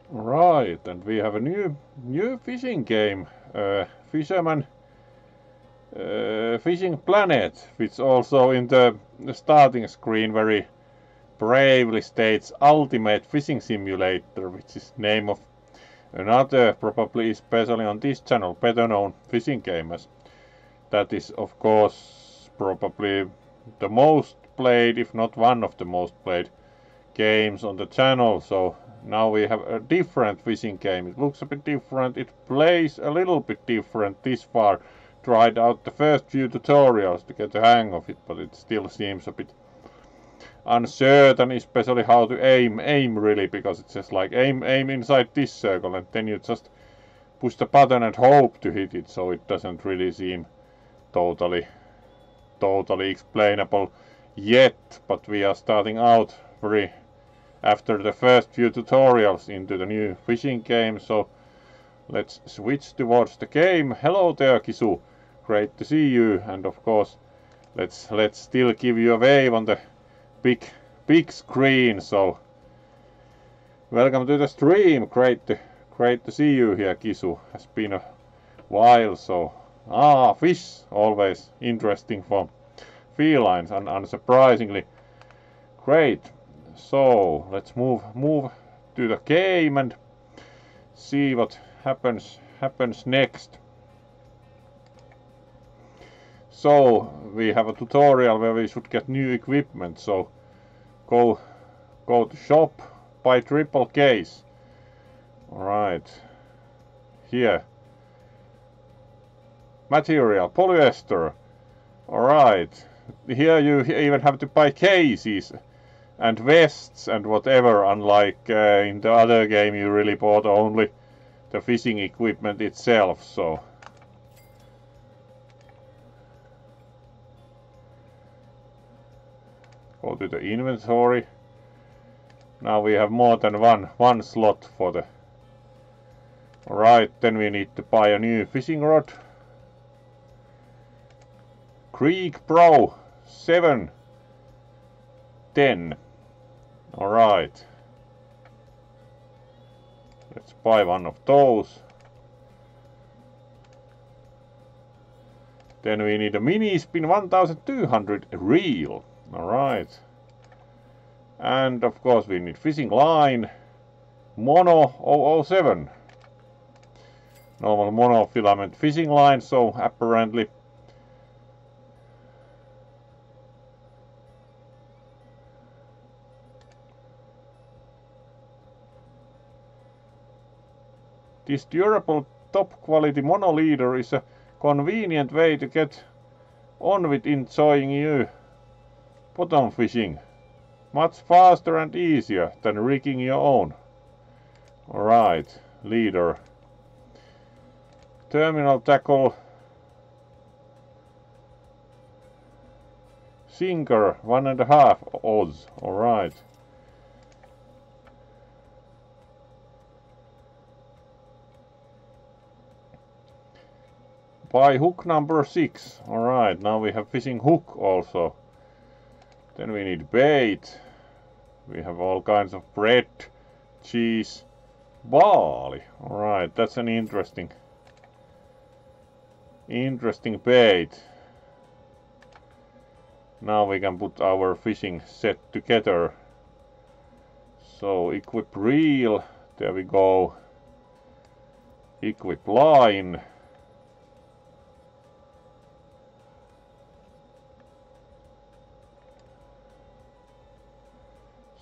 Right, and we have a new fishing game, Fisherman Fishing Planet, which also in the starting screen very bravely states Ultimate Fishing Simulator, which is name of another, probably especially on this channel, better known fishing game. As that is of course probably the most played, if not one of the most played games on the channel. So now we have a different fishing game. It looks a bit different, it plays a little bit different this far. Tried out the first few tutorials to get the hang of it, but it still seems a bit uncertain, especially how to aim really, because it's just like aim inside this circle and then you just push the button and hope to hit it, so it doesn't really seem totally explainable yet. But we are starting out very after the first few tutorials into the new fishing game, so let's switch towards the game. Hello there, Kisu. Great to see you, and of course let's still give you a wave on the big screen. So welcome to the stream. Great to see you here, Kisu. Has been a while. So fish, always interesting for felines, and unsurprisingly great. So let's move to the game and see what happens next. So we have a tutorial where we should get new equipment. So go to shop, buy triple case. Alright. Here. Material, polyester. Alright. Here you even have to buy cases and vests and whatever, unlike in the other game you really bought only the fishing equipment itself. So go to the inventory. Now we have more than one slot for the... Alright, then we need to buy a new fishing rod. Creek Pro 710. Alright. Let's buy one of those. Then we need a mini spin 1200 reel. Alright. And of course we need fishing line. Mono 007. Normal monofilament fishing line, so apparently this durable top quality mono leader is a convenient way to get on with enjoying you bottom fishing. Much faster and easier than rigging your own. Alright, leader. Terminal tackle. Sinker 1.5 odds. Alright. Buy hook number 6. Alright, now we have fishing hook also. Then we need bait. We have all kinds of bread, cheese, barley. Alright, that's an interesting bait. Now we can put our fishing set together. So equip reel, there we go. Equip line.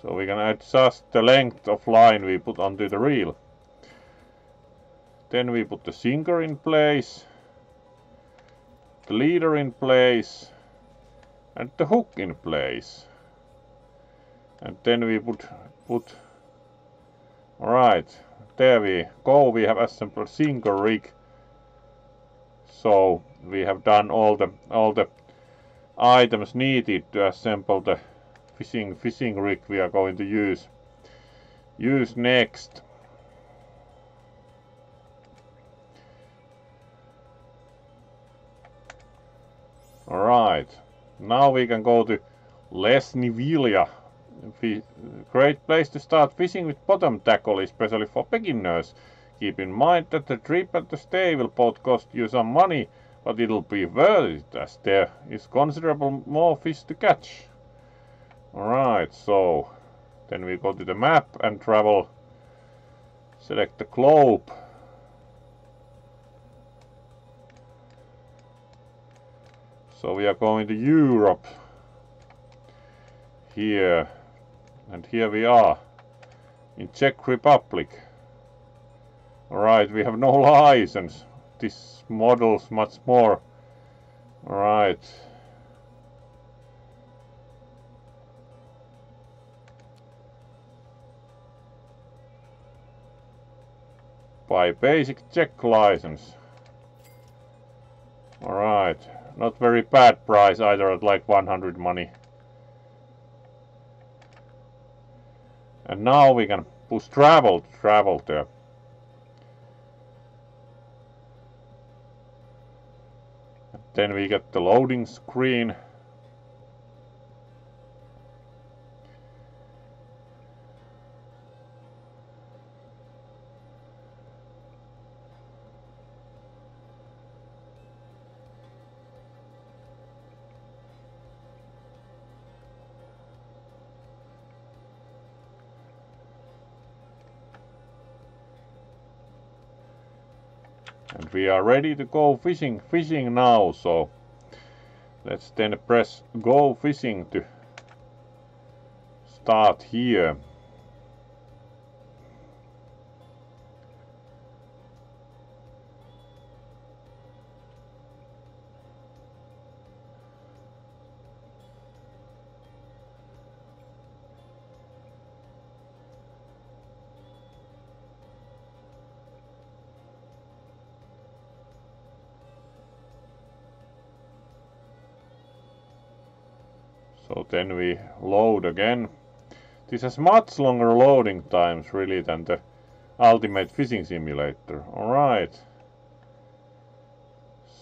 So we can adjust the length of line we put onto the reel. Then we put the sinker in place, the leader in place, and the hook in place. And then we put alright, there we go, we have assembled sinker rig. So we have done all the items needed to assemble the fishing rig we are going to use next. Alright, now we can go to Lesnivilia Great place to start fishing with bottom tackle, especially for beginners. Keep in mind that the trip and the stay will both cost you some money, but it'll be worth it as there is considerable more fish to catch. Alright, so then we go to the map and travel. Select the globe. So we are going to Europe. Here. And here we are. In Czech Republic. Alright, we have no license. This model's much more. Alright. Buy basic Czech license. Alright. Not very bad price either, at like 100 money. And now we can push travel to travel there. And then we get the loading screen. And we are ready to go fishing now, so let's then press go fishing to start here. So then we load again. This has much longer loading times really than the Ultimate Fishing Simulator. Alright.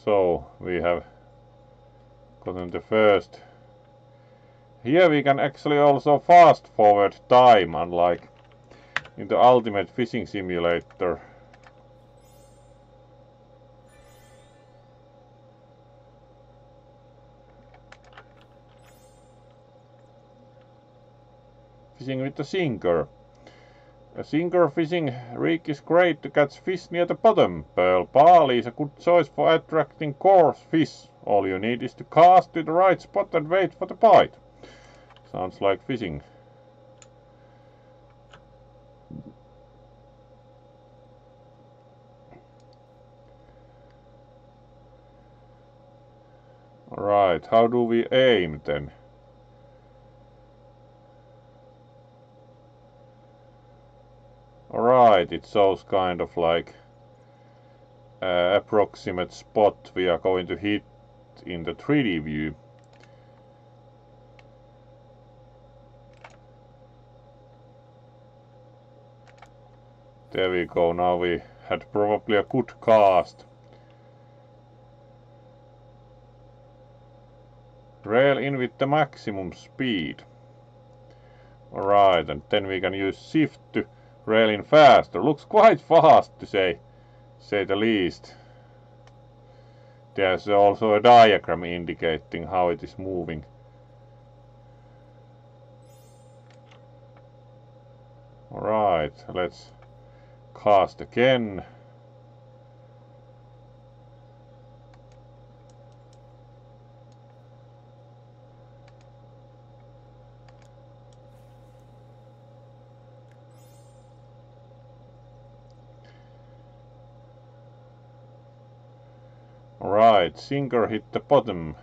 So we have gotten the first. Here we can actually also fast forward time, unlike in the Ultimate Fishing Simulator. Fishing with the sinker. A sinker fishing rig is great to catch fish near the bottom. Pearl barley is a good choice for attracting coarse fish. All you need is to cast to the right spot and wait for the bite. Sounds like fishing. Alright, how do we aim then? Alright, it shows kind of like approximate spot we are going to hit in the 3D view. There we go, now we had probably a good cast. Rail in with the maximum speed. Alright, and then we can use shift to rail in faster. Looks quite fast to say the least. There's also a diagram indicating how it is moving. Alright, let's cast again. Alright, sinker hit the bottom.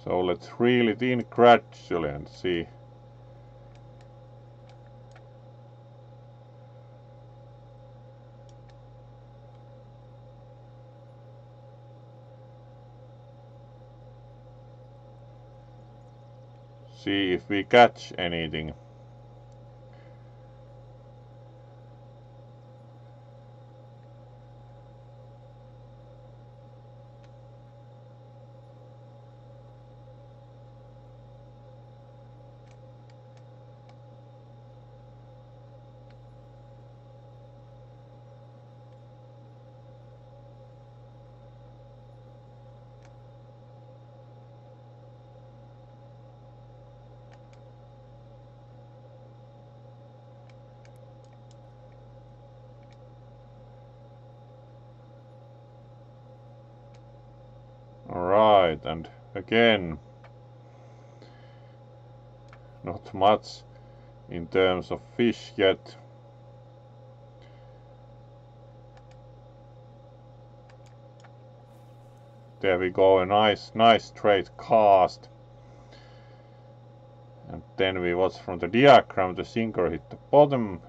So let's reel it in gradually and see. See if we catch anything. Alright, and again, not much in terms of fish yet. There we go, a nice straight cast. And then we watch from the diagram the sinker hit the bottom.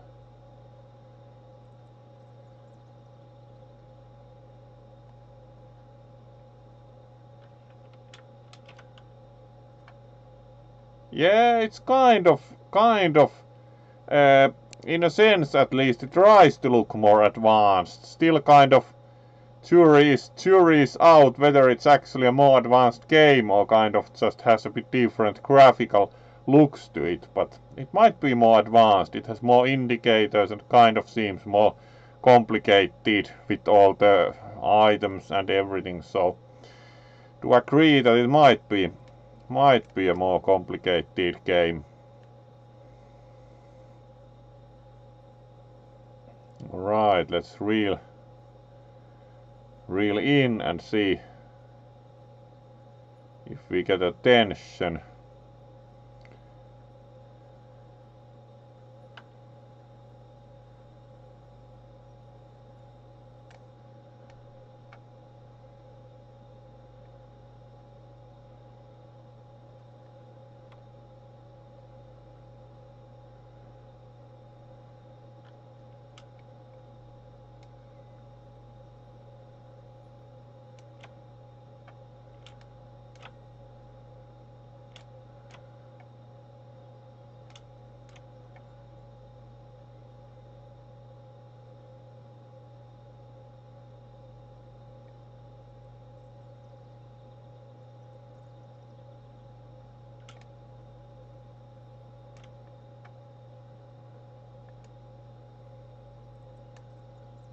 Yeah, it's kind of, in a sense at least, it tries to look more advanced. Still kind of jury's out whether it's actually a more advanced game or kind of just has a bit different graphical looks to it. But it might be more advanced. It has more indicators and kind of seems more complicated with all the items and everything. So to agree that it might be a more complicated game. Alright, let's reel in and see if we get attention.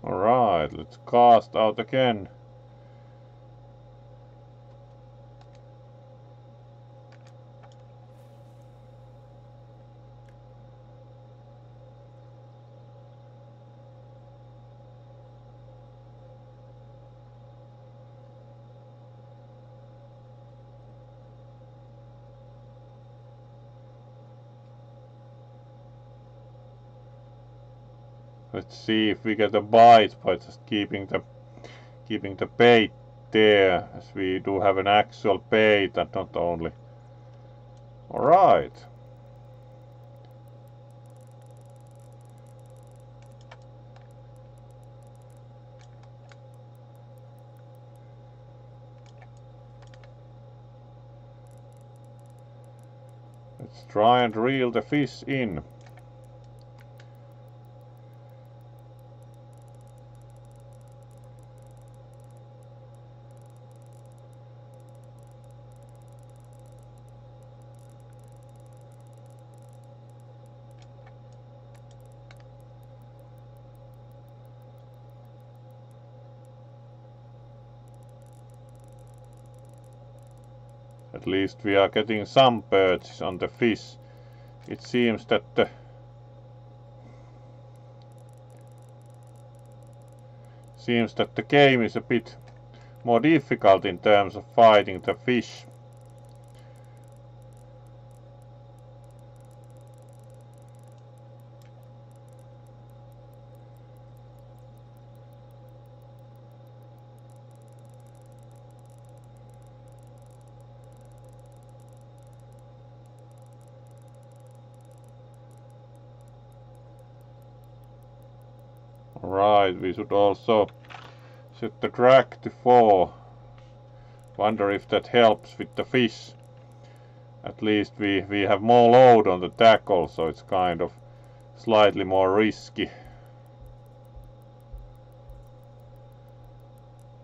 Alright, let's cast out again. Let's see if we get a bite by just keeping the bait there, as we do have an actual bait and not only. Alright. Let's try and reel the fish in. At least we are getting some perches on the fish. It seems that the game is a bit more difficult in terms of fighting the fish. Right, we should also set the drag to 4. Wonder if that helps with the fish. At least we have more load on the tackle, so it's kind of slightly more risky.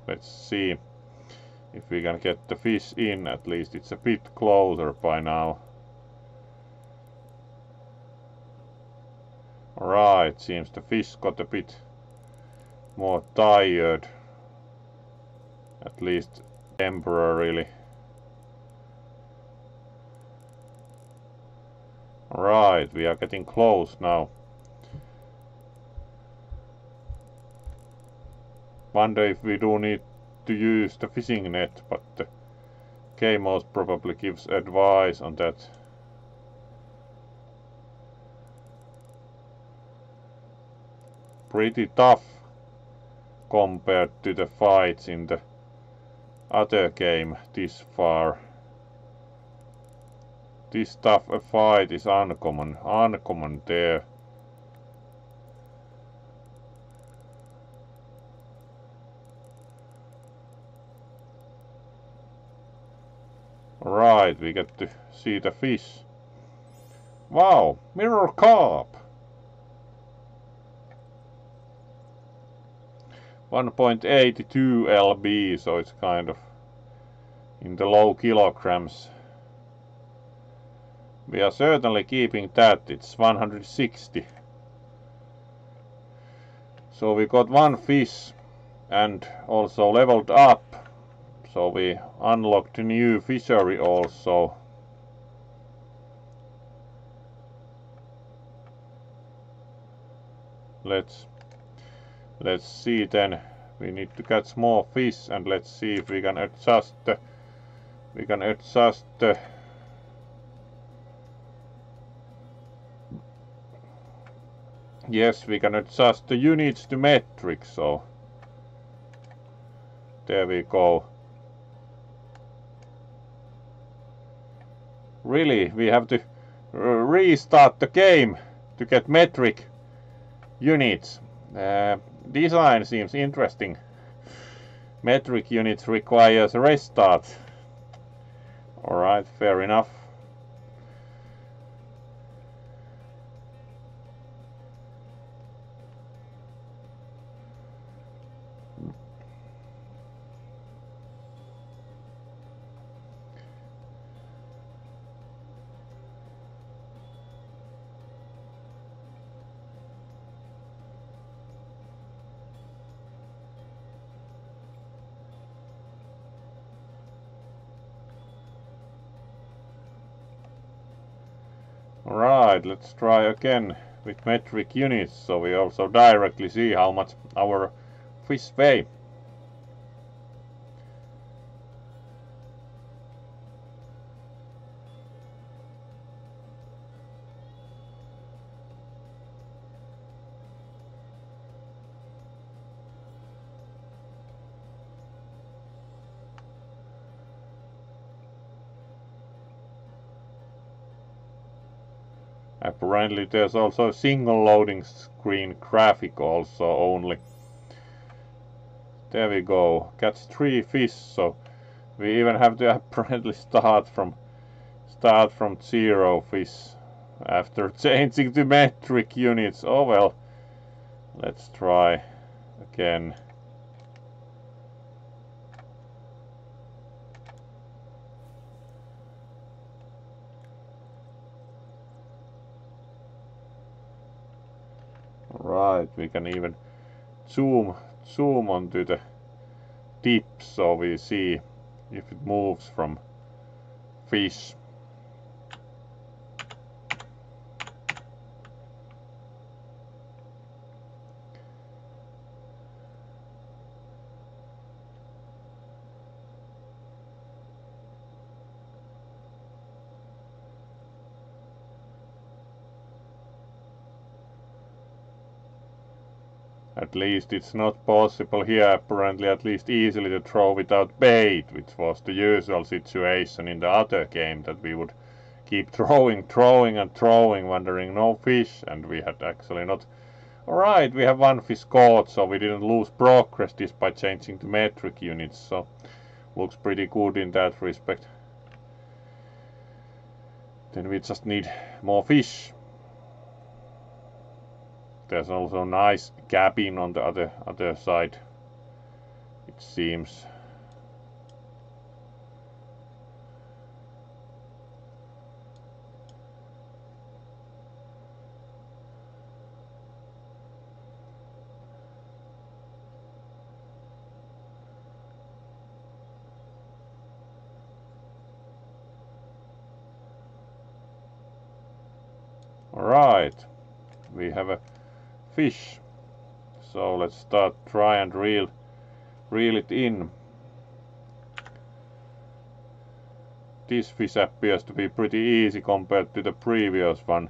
Let's see if we can get the fish in. At least it's a bit closer by now. Alright, seems the fish got a bit more tired. At least temporarily. Right, we are getting close now. Wonder if we do need to use the fishing net, but the game most probably gives advice on that. Pretty tough compared to the fights in the other game this far. This tough a fight is uncommon there. Right, we get to see the fish. Wow, mirror carp! 1.82 lb, so it's kind of in the low kilograms. We are certainly keeping that, it's 160. So we got one fish and also leveled up. So we unlocked a new fishery also. Let's see then. We need to catch more fish and let's see if we can adjust the yes, we can adjust the units to metric, so there we go. Really, we have to restart the game to get metric units. Design seems interesting. Metric units requires a restart. Alright, fair enough. Alright, let's try again with metric units, so we also directly see how much our fish weigh. Apparently there's also a single loading screen graphic also only. There we go, catch 3 fish, so we even have to apparently start from 0 fish after changing to metric units. Oh well, let's try again. Right, we can even zoom onto the tip so we see if it moves from fish. At least it's not possible here, apparently, at least easily to throw without bait, which was the usual situation in the other game, that we would keep throwing, wondering no fish, and we had actually not. Alright, we have one fish caught, so we didn't lose progress despite changing to metric units, so looks pretty good in that respect. Then we just need more fish. There's also a nice cabin on the other side, it seems. Alright, we have a fish. So let's try and reel it in. This fish appears to be pretty easy compared to the previous one.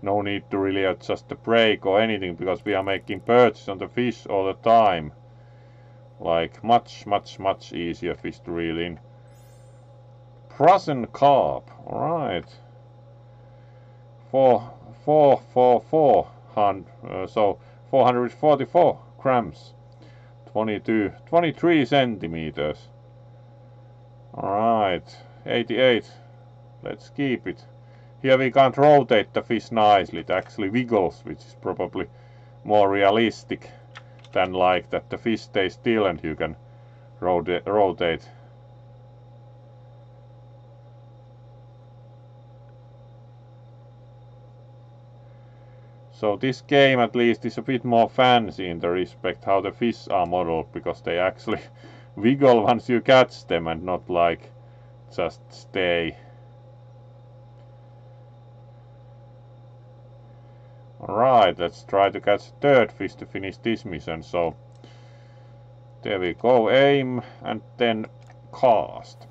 No need to really adjust the brake or anything because we are making perches on the fish all the time. Like much easier fish to reel in. Prussian carp, alright. 444 grams, 23 centimeters. Alright, 88. Let's keep it. Here we can't rotate the fish nicely. It actually wiggles, which is probably more realistic than like that the fish stays still and you can rotate. So this game at least is a bit more fancy in the respect how the fish are modeled, because they actually wiggle once you catch them and not like just stay. Alright, let's try to catch a third fish to finish this mission. So there we go, aim and then cast.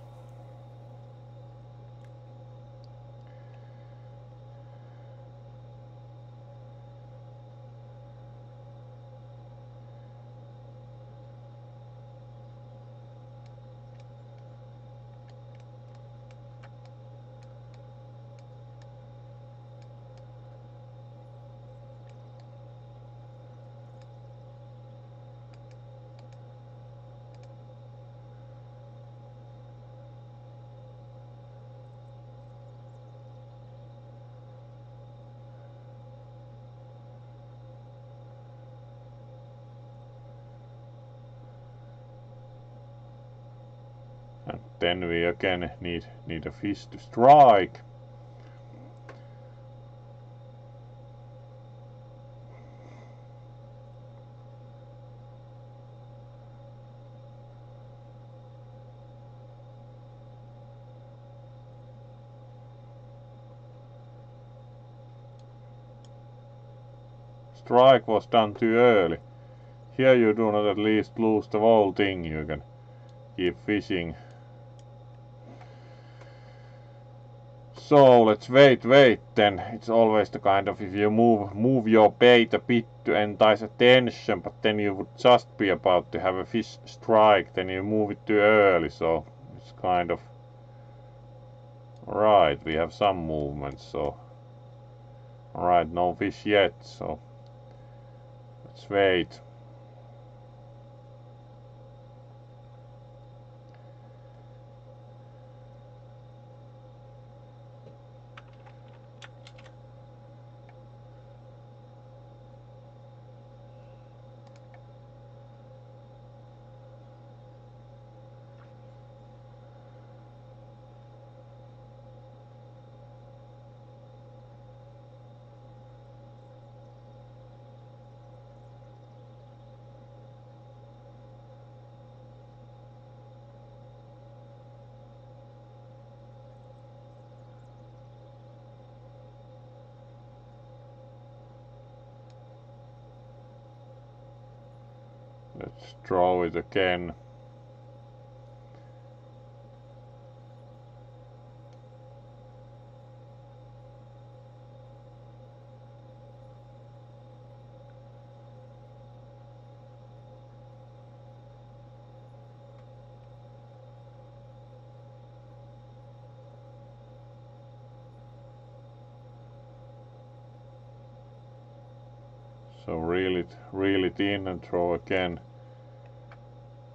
And then we again need a fish to strike. Strike was done too early. Here you do not at least lose the whole thing, you can keep fishing. So let's wait then. It's always the kind of, if you move your bait a bit to entice attention, but then you would just be about to have a fish strike, then you move it too early, so it's kind of... Right, we have some movement, so... Alright, no fish yet, so... Let's wait. Let's draw it again. So reel it in and throw again.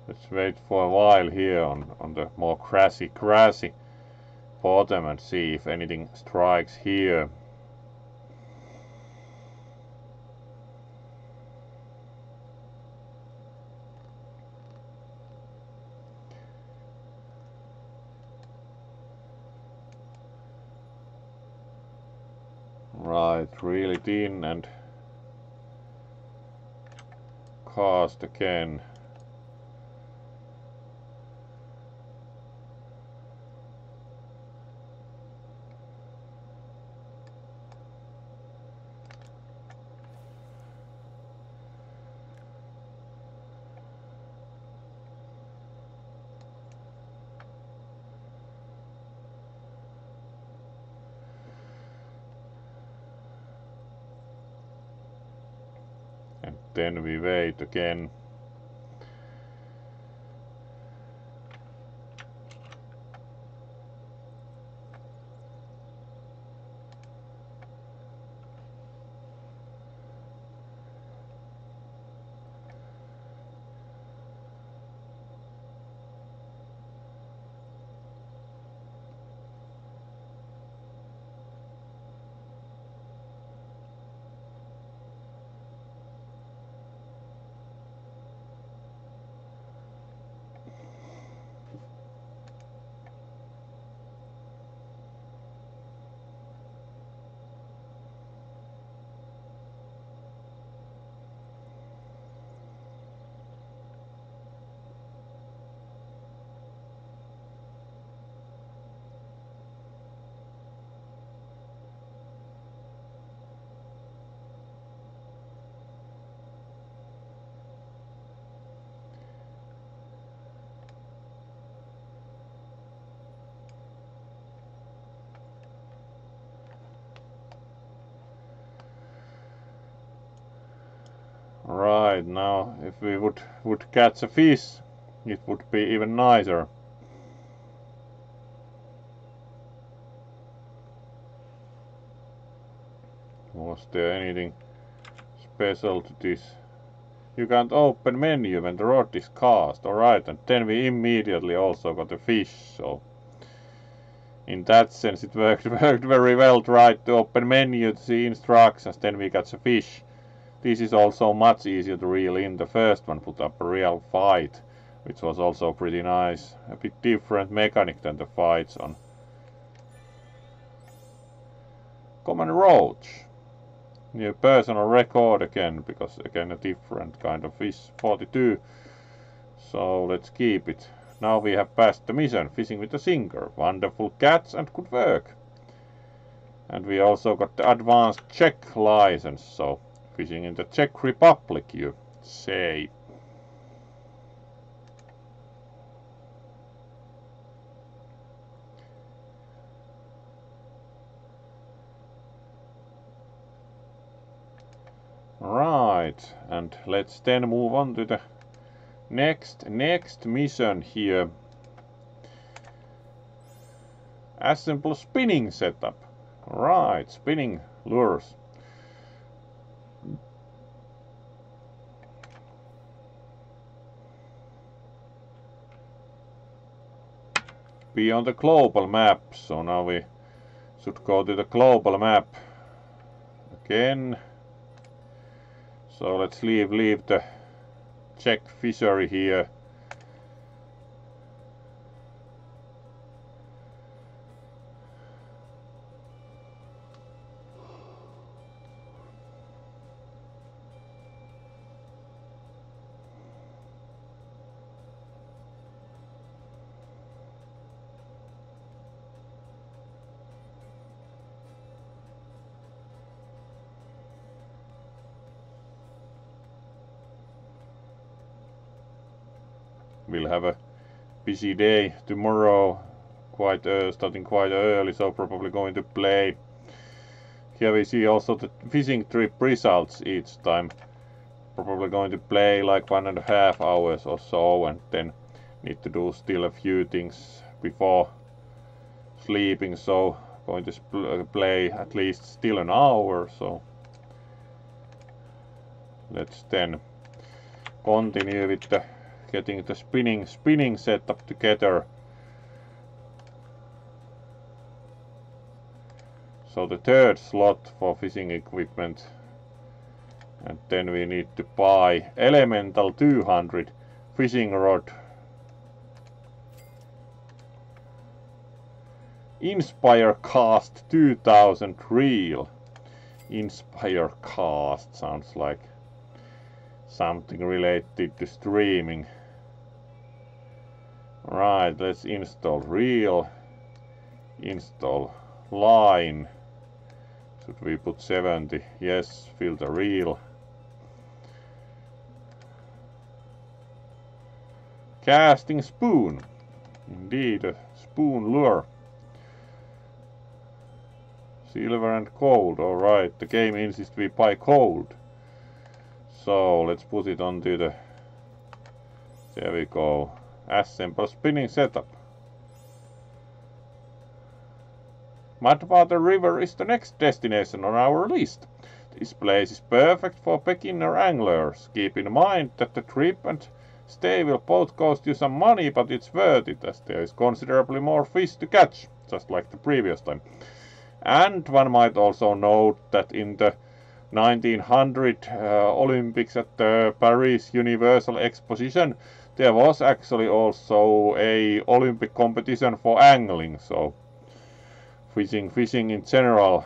Let's wait for a while here on the more grassy bottom and see if anything strikes here. Right, reel it in and cast again. And then we wait again. Right, now if we would catch a fish, it would be even nicer. Was there anything special to this? You can't open menu when the rod is cast. Alright, and then we immediately also got a fish, so in that sense it worked very well. Tried to open menu to see instructions, then we got a fish. This is also much easier to reel in. The first one put up a real fight, which was also pretty nice. A bit different mechanic than the fights on Common Roach. New personal record again, because again a different kind of fish, 42. So let's keep it. Now we have passed the mission, fishing with a sinker. Wonderful catch and good work. And we also got the advanced Czech license, so fishing in the Czech Republic, you say. Right, and let's then move on to the next mission here. Assemble spinning setup. Right, spinning lures. Be on the global map, so now we should go to the global map again. So let's leave the Czech fishery here. We'll have a busy day tomorrow, starting quite early, so probably going to play. Here we see also the fishing trip results each time. Probably going to play like 1.5 hours or so, and then need to do still a few things before sleeping, so going to play at least still an hour, so let's then continue with the getting the spinning setup together. So the third slot for fishing equipment. And then we need to buy Elemental 200 fishing rod. Inspire cast 2000 reel. Inspire cast sounds like something related to streaming. Right, let's install reel. Install line. Should we put 70? Yes, fill the reel. Casting spoon. Indeed, a spoon lure. Silver and gold. Alright, the game insists we buy gold. So let's put it onto the... There we go. Assemble spinning setup. Mudwater River is the next destination on our list. This place is perfect for beginner anglers. Keep in mind that the trip and stay will both cost you some money, but it's worth it as there is considerably more fish to catch, just like the previous time. And one might also note that in the 1900 Olympics at the Paris Universal Exposition, there was actually also a Olympic competition for angling, so fishing in general.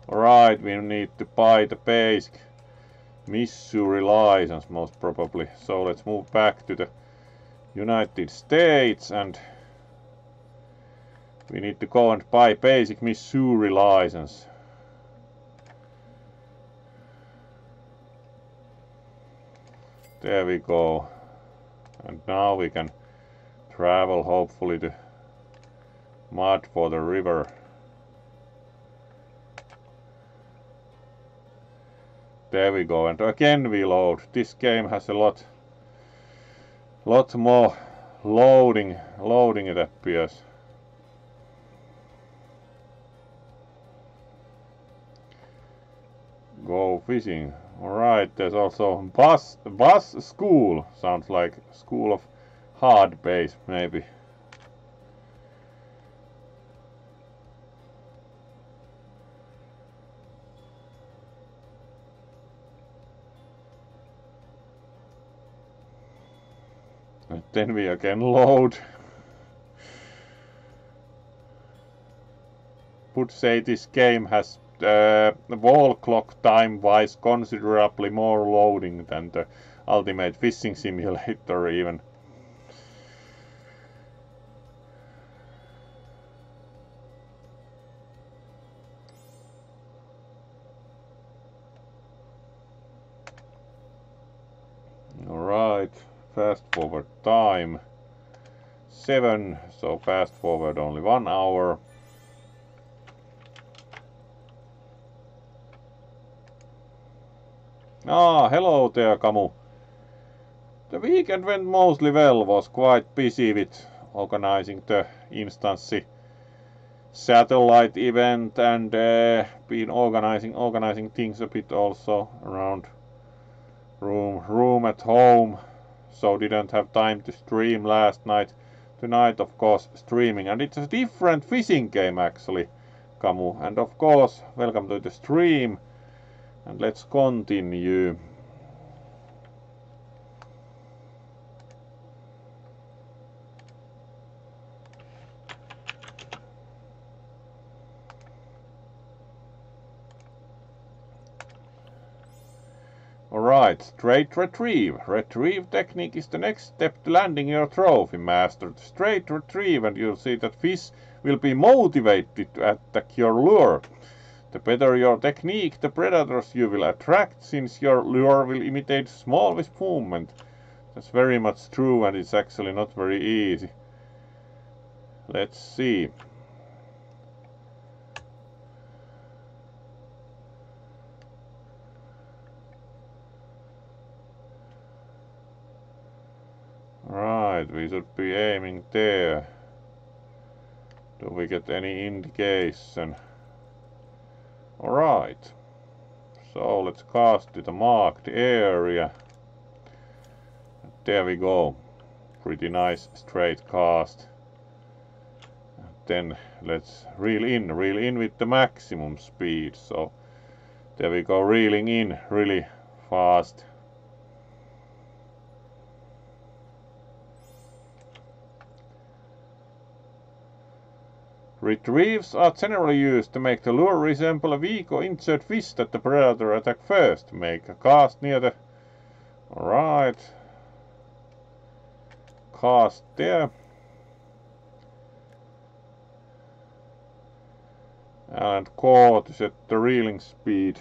Alright, we need to buy the basic Missouri license most probably. So let's move back to the United States and we need to go and buy basic Missouri license. There we go. And now we can travel hopefully to Mudwater River. There we go, and again we load. This game has a lot more loading it appears. Go fishing. Alright, there's also bus school. Sounds like school of hard base, maybe. And then we again load. Would say this game has wall clock time wise considerably more loading than the Ultimate Fishing Simulator even. Alright, fast forward time 7, so fast forward only 1 hour. Ah, hello there, Camu. The weekend went mostly well, was quite busy with organizing the instance satellite event and been organizing things a bit also around room at home, so didn't have time to stream last night. Tonight of course streaming, and it's a different fishing game actually, Camu, and of course welcome to the stream. And let's continue. Alright, straight retrieve. Retrieve technique is the next step to landing your trophy. Master the straight retrieve and you'll see that fish will be motivated to attack your lure. The better your technique, the predators you will attract, since your lure will imitate small fish movement. That's very much true, and it's actually not very easy. Let's see. Right, we should be aiming there. Do we get any indication? Alright, so let's cast to the marked area. There we go. Pretty nice straight cast. then let's reel in with the maximum speed. So there we go, reeling in really fast. Retrieves are generally used to make the lure resemble a weak or injured fish that the predator attack first. Make a cast near the... Alright. Cast there. And call to set the reeling speed.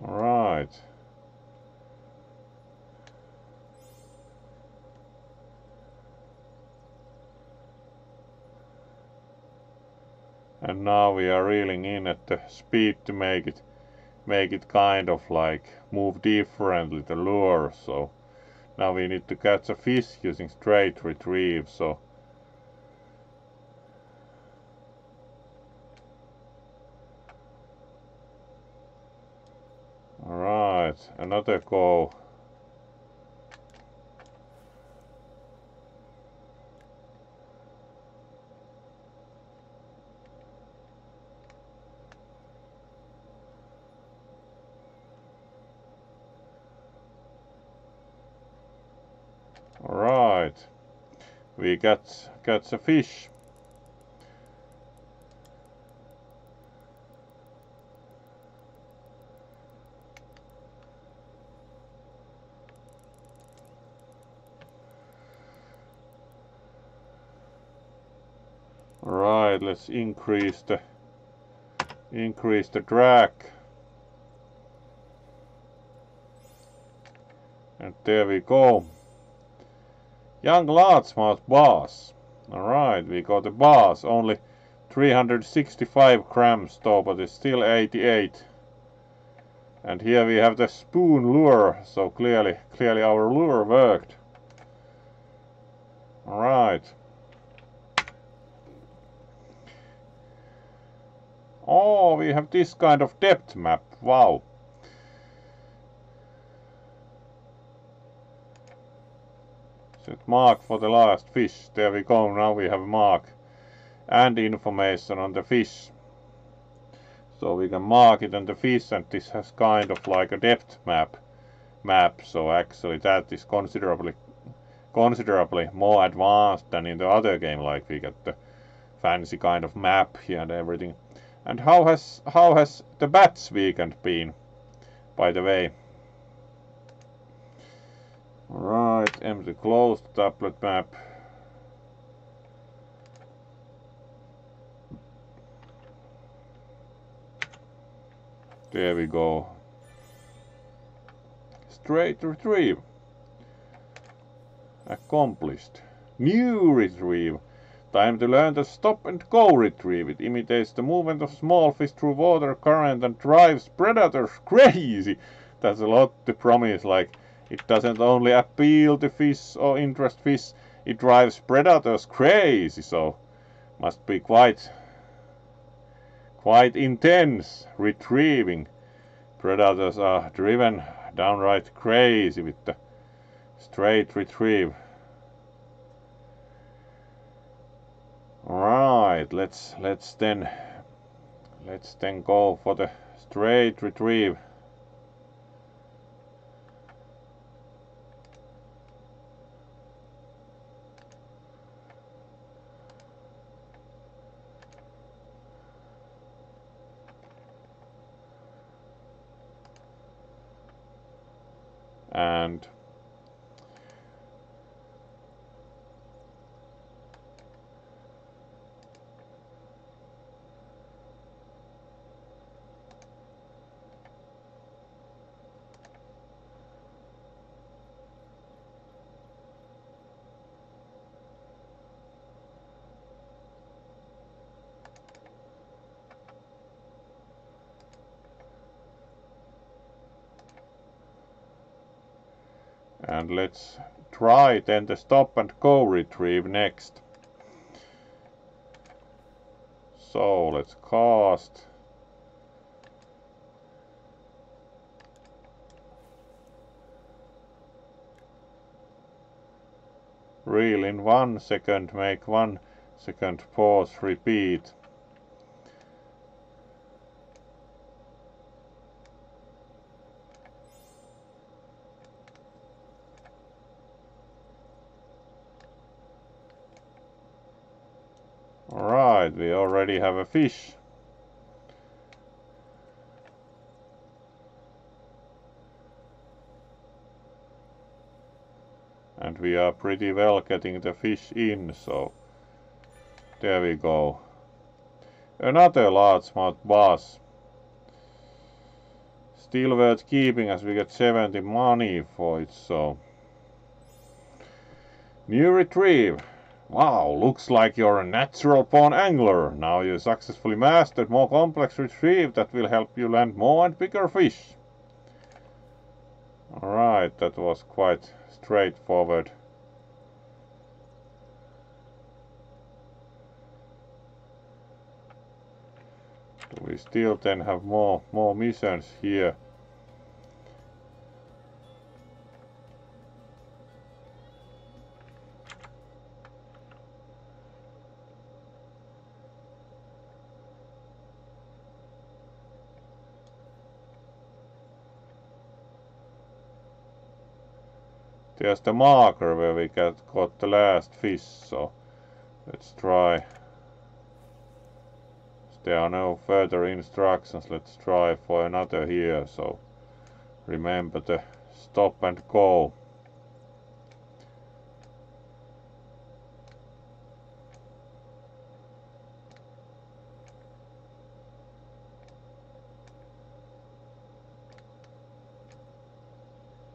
Alright. And now we are reeling in at the speed to make it kind of like move differently the lure. So now we need to catch a fish using straight retrieve. So alright, another go. Alright, we catch a fish. Alright, let's increase the drag. And there we go. Young largemouth bass. Alright, we got the bass, only 365 grams though, but it's still 88. And here we have the spoon lure, so clearly our lure worked. Alright. Oh, we have this kind of depth map, wow. Set mark for the last fish, there we go, now we have a mark and information on the fish. So we can mark it on the fish, and this has kind of like a depth map. So actually that is considerably more advanced than in the other game, like we get the fancy kind of map here and everything. And how has the bats weekend been, by the way? Alright, empty closed tablet map. There we go. Straight retrieve. Accomplished. New retrieve. Time to learn the stop and go retrieve. It imitates the movement of small fish through water current and drives predators crazy. That's a lot to promise. Like, it doesn't only appeal to fish or interest fish, it drives predators crazy. So must be quite intense retrieving. Predators are driven downright crazy with the straight retrieve. Alright, let's then go for the straight retrieve. And let's try then the stop and go retrieve next. So let's cast. Reel in 1 second, make 1 second pause, repeat. Alright, we already have a fish. And we are pretty well getting the fish in, so there we go. Another largemouth bass. Still worth keeping as we get 70 money for it, so. New retrieve. Wow, looks like you're a natural born angler. Now you successfully mastered more complex retrieve that will help you land more and bigger fish. Alright, that was quite straightforward. We still then have more missions here. There's the marker where we got the last fish, so let's try. There are no further instructions, let's try for another here, so remember the stop and go.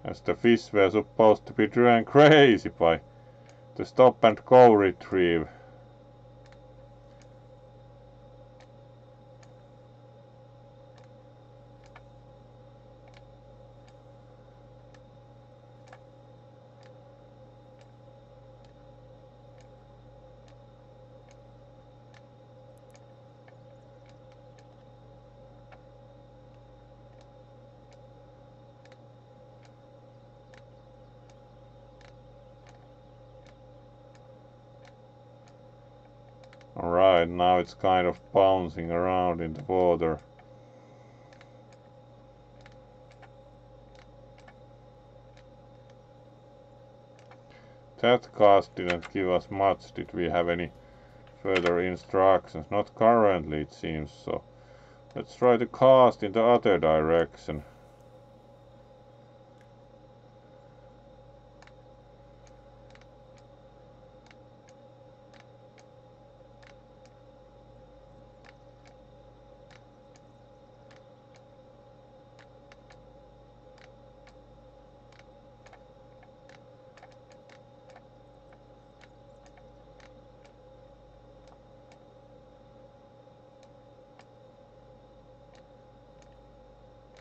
As the fish were supposed to be driven crazy by the stop and go retrieve. Alright, now it's kind of bouncing around in the water. That cast didn't give us much. Did we have any further instructions? Not currently, it seems, so let's try to cast in the other direction.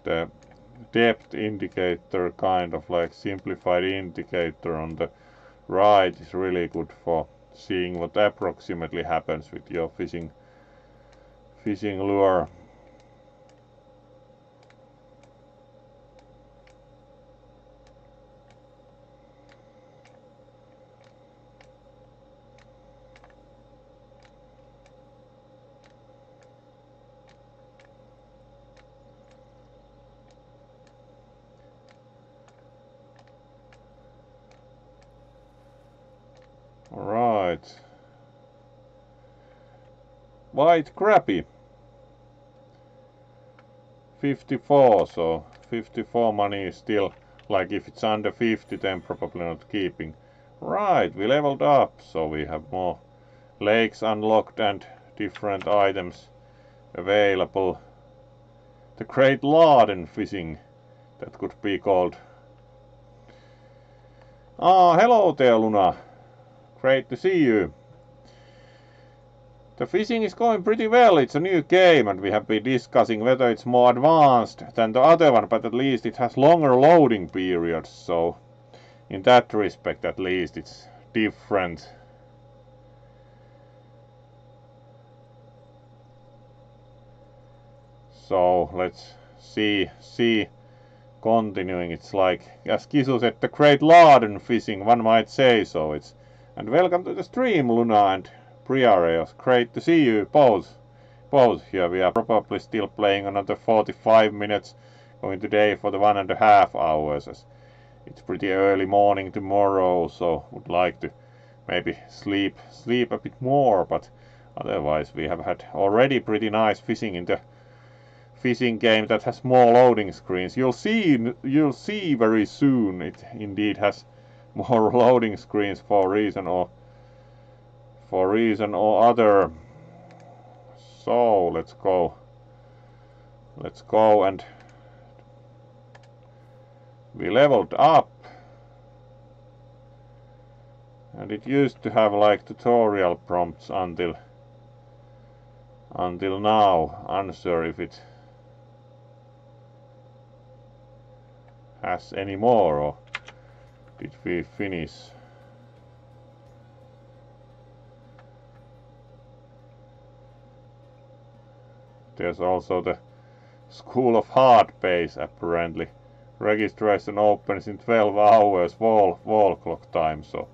The depth indicator, kind of like simplified indicator on the right, is really good for seeing what approximately happens with your fishing lure. Alright. White crappie. 54, so 54 money is still, like if it's under 50 then probably not keeping. Right, we leveled up, so we have more lakes unlocked and different items available. The Great Laden fishing, that could be called. Ah, hello there, Luna. Great to see you. The fishing is going pretty well. It's a new game and we have been discussing whether it's more advanced than the other one, but at least it has longer loading periods, so in that respect at least it's different. So let's see continuing. It's like, as Kisu said, the Great Laden fishing, one might say so. It's And welcome to the stream, Luna and Priareos. Great to see you both. Here we are probably still playing another 45 minutes, going today for the 1.5 hours. As it's pretty early morning tomorrow, so would like to maybe sleep a bit more, but otherwise we have had already pretty nice fishing in the fishing game that has more loading screens. You'll see very soon it indeed has more loading screens for reason or other. So let's go and we leveled up, and it used to have like tutorial prompts until now. Unsure if it has any more, or did we finish? There's also the School of Hard Base apparently. Registration opens in 12 hours wall clock time, so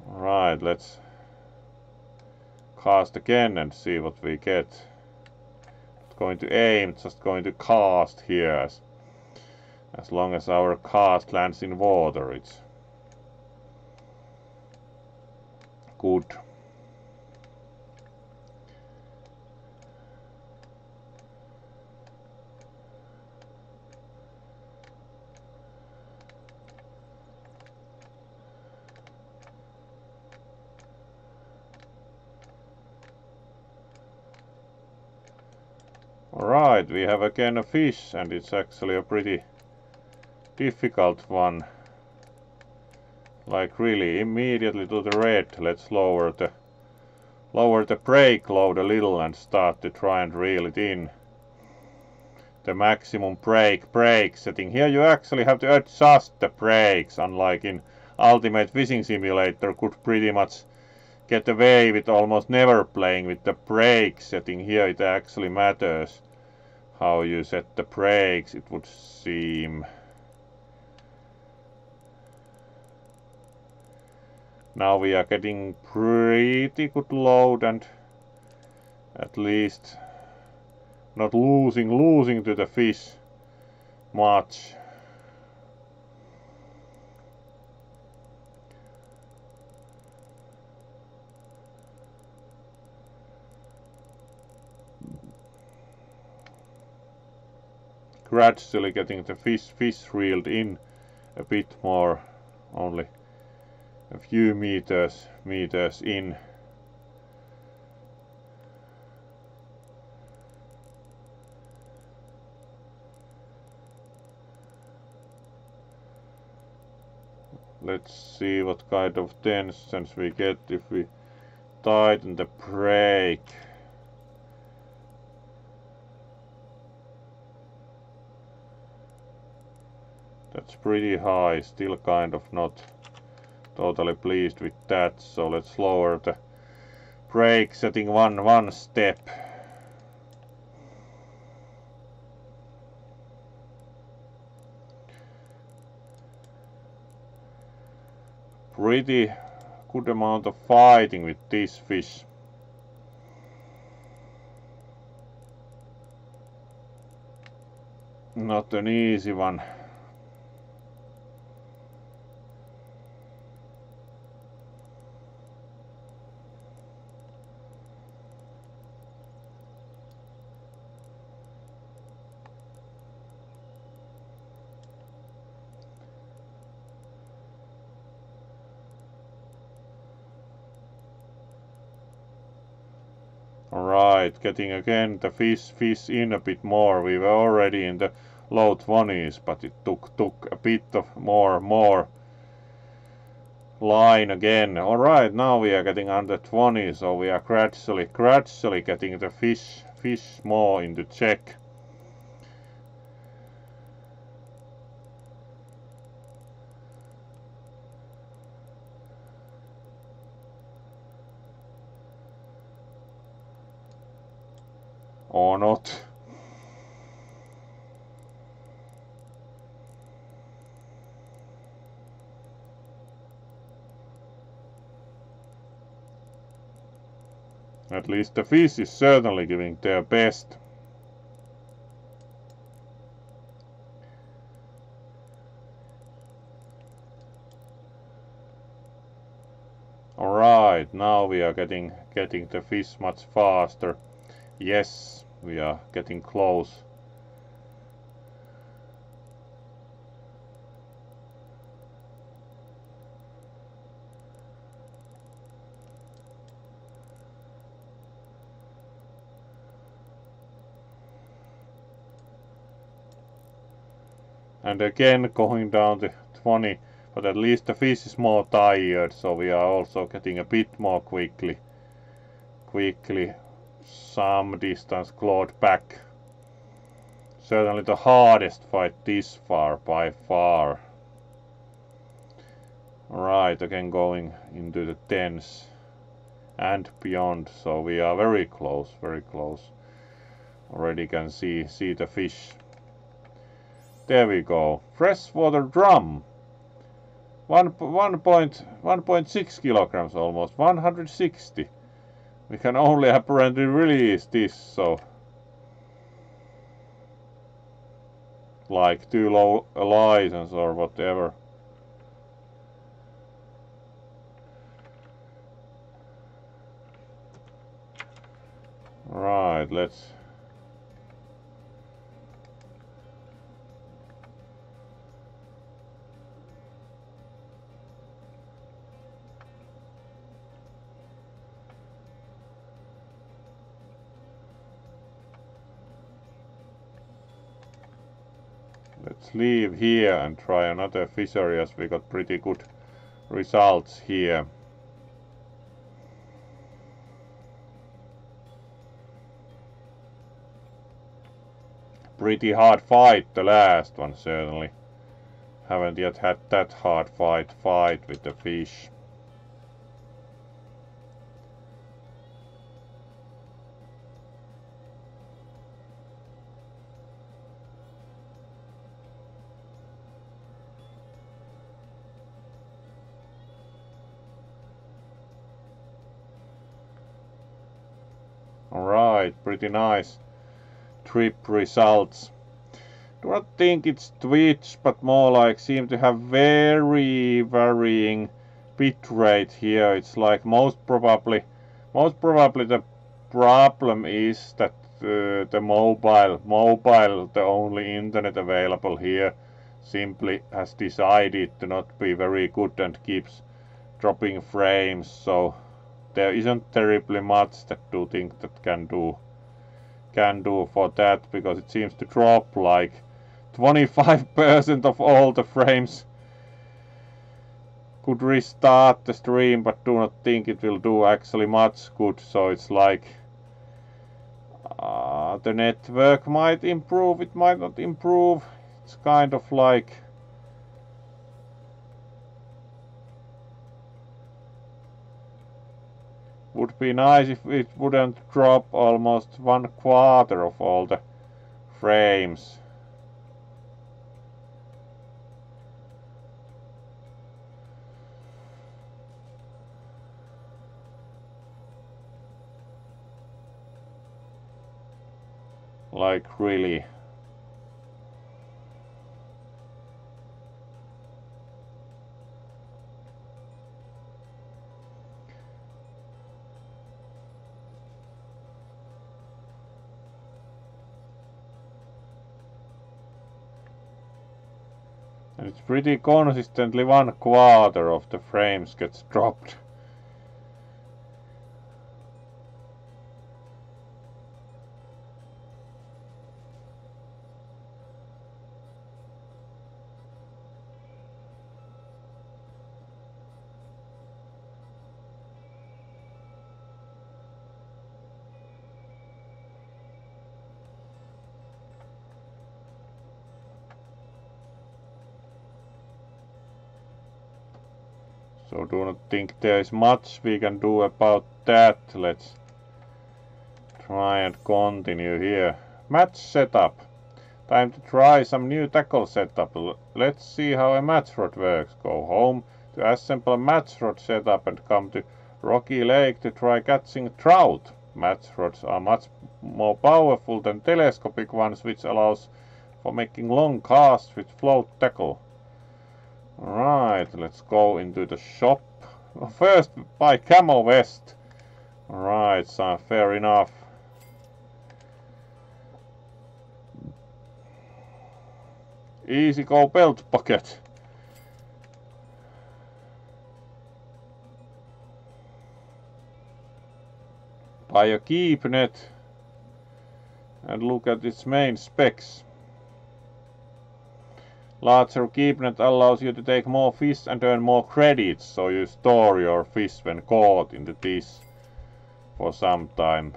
alright, let's cast again and see what we get. Not going to aim, just going to cast here. As long as our cast lands in water, it's good. Alright, we have again a fish, and it's actually a pretty difficult one. Like really immediately to the red. Let's lower the brake load a little and start to try and reel it in. The maximum brake setting. Here you actually have to adjust the brakes, unlike in Ultimate Fishing Simulator. Could pretty much get away with almost never playing with the brake setting. Here it actually matters how you set the brakes, it would seem. Now we are getting pretty good load and at least not losing to the fish much. Gradually getting the fish reeled in a bit more, only a few meters in. Let's see what kind of tensions we get if we tighten the brake. That's pretty high, still kind of not totally pleased with that, so let's lower the brake setting one step. Pretty good amount of fighting with this fish. Not an easy one. Alright, getting again the fish in a bit more. We were already in the low 20s, but it took a bit of more line again. Alright, now we are getting under 20, so we are gradually getting the fish more into check. Or not. At least the fish is certainly giving their best. Alright, now we are getting the fish much faster. Yes, we are getting close. And again going down to 20, but at least the fish is more tired, so we are also getting a bit more quickly some distance clawed back. Certainly the hardest fight this far by far. Right, again going into the tens and beyond, so we are very close, very close. Already can see the fish. There we go. Freshwater drum. 1.6 kilograms almost. 160. We can only apparently release this, so like too low a license or whatever. Right, let's leave here and try another fishery, as we got pretty good results here. Pretty hard fight, the last one certainly. Haven't yet had that hard fight with the fish. Alright, pretty nice trip results. Do not think it's Twitch, but more like seem to have very varying bitrate here. It's like most probably the problem is that the mobile, the only internet available here, simply has decided to not be very good and keeps dropping frames, so there isn't terribly much that do think that can do for that, because it seems to drop like 25% of all the frames. Could restart the stream, but do not think it will do actually much good, so it's like the network might improve, it might not improve. It's kind of like would be nice if it wouldn't drop almost 1/4 of all the frames. Like really. And it's pretty consistently 1/4 of the frames gets dropped. So do not think there is much we can do about that. Let's try and continue here. Match setup. Time to try some new tackle setup. Let's see how a match rod works. Go home to assemble a match rod setup and come to Rocky Lake to try catching trout. match rods are much more powerful than telescopic ones, which allows for making long casts with float tackle. Alright, let's go into the shop. First, buy camo vest. Alright, so fair enough. Easy go belt pocket. Buy a keep net and look at its main specs. Larger keep net allows you to take more fish and earn more credits, so you store your fish when caught into this for some time.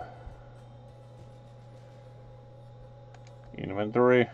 Inventory.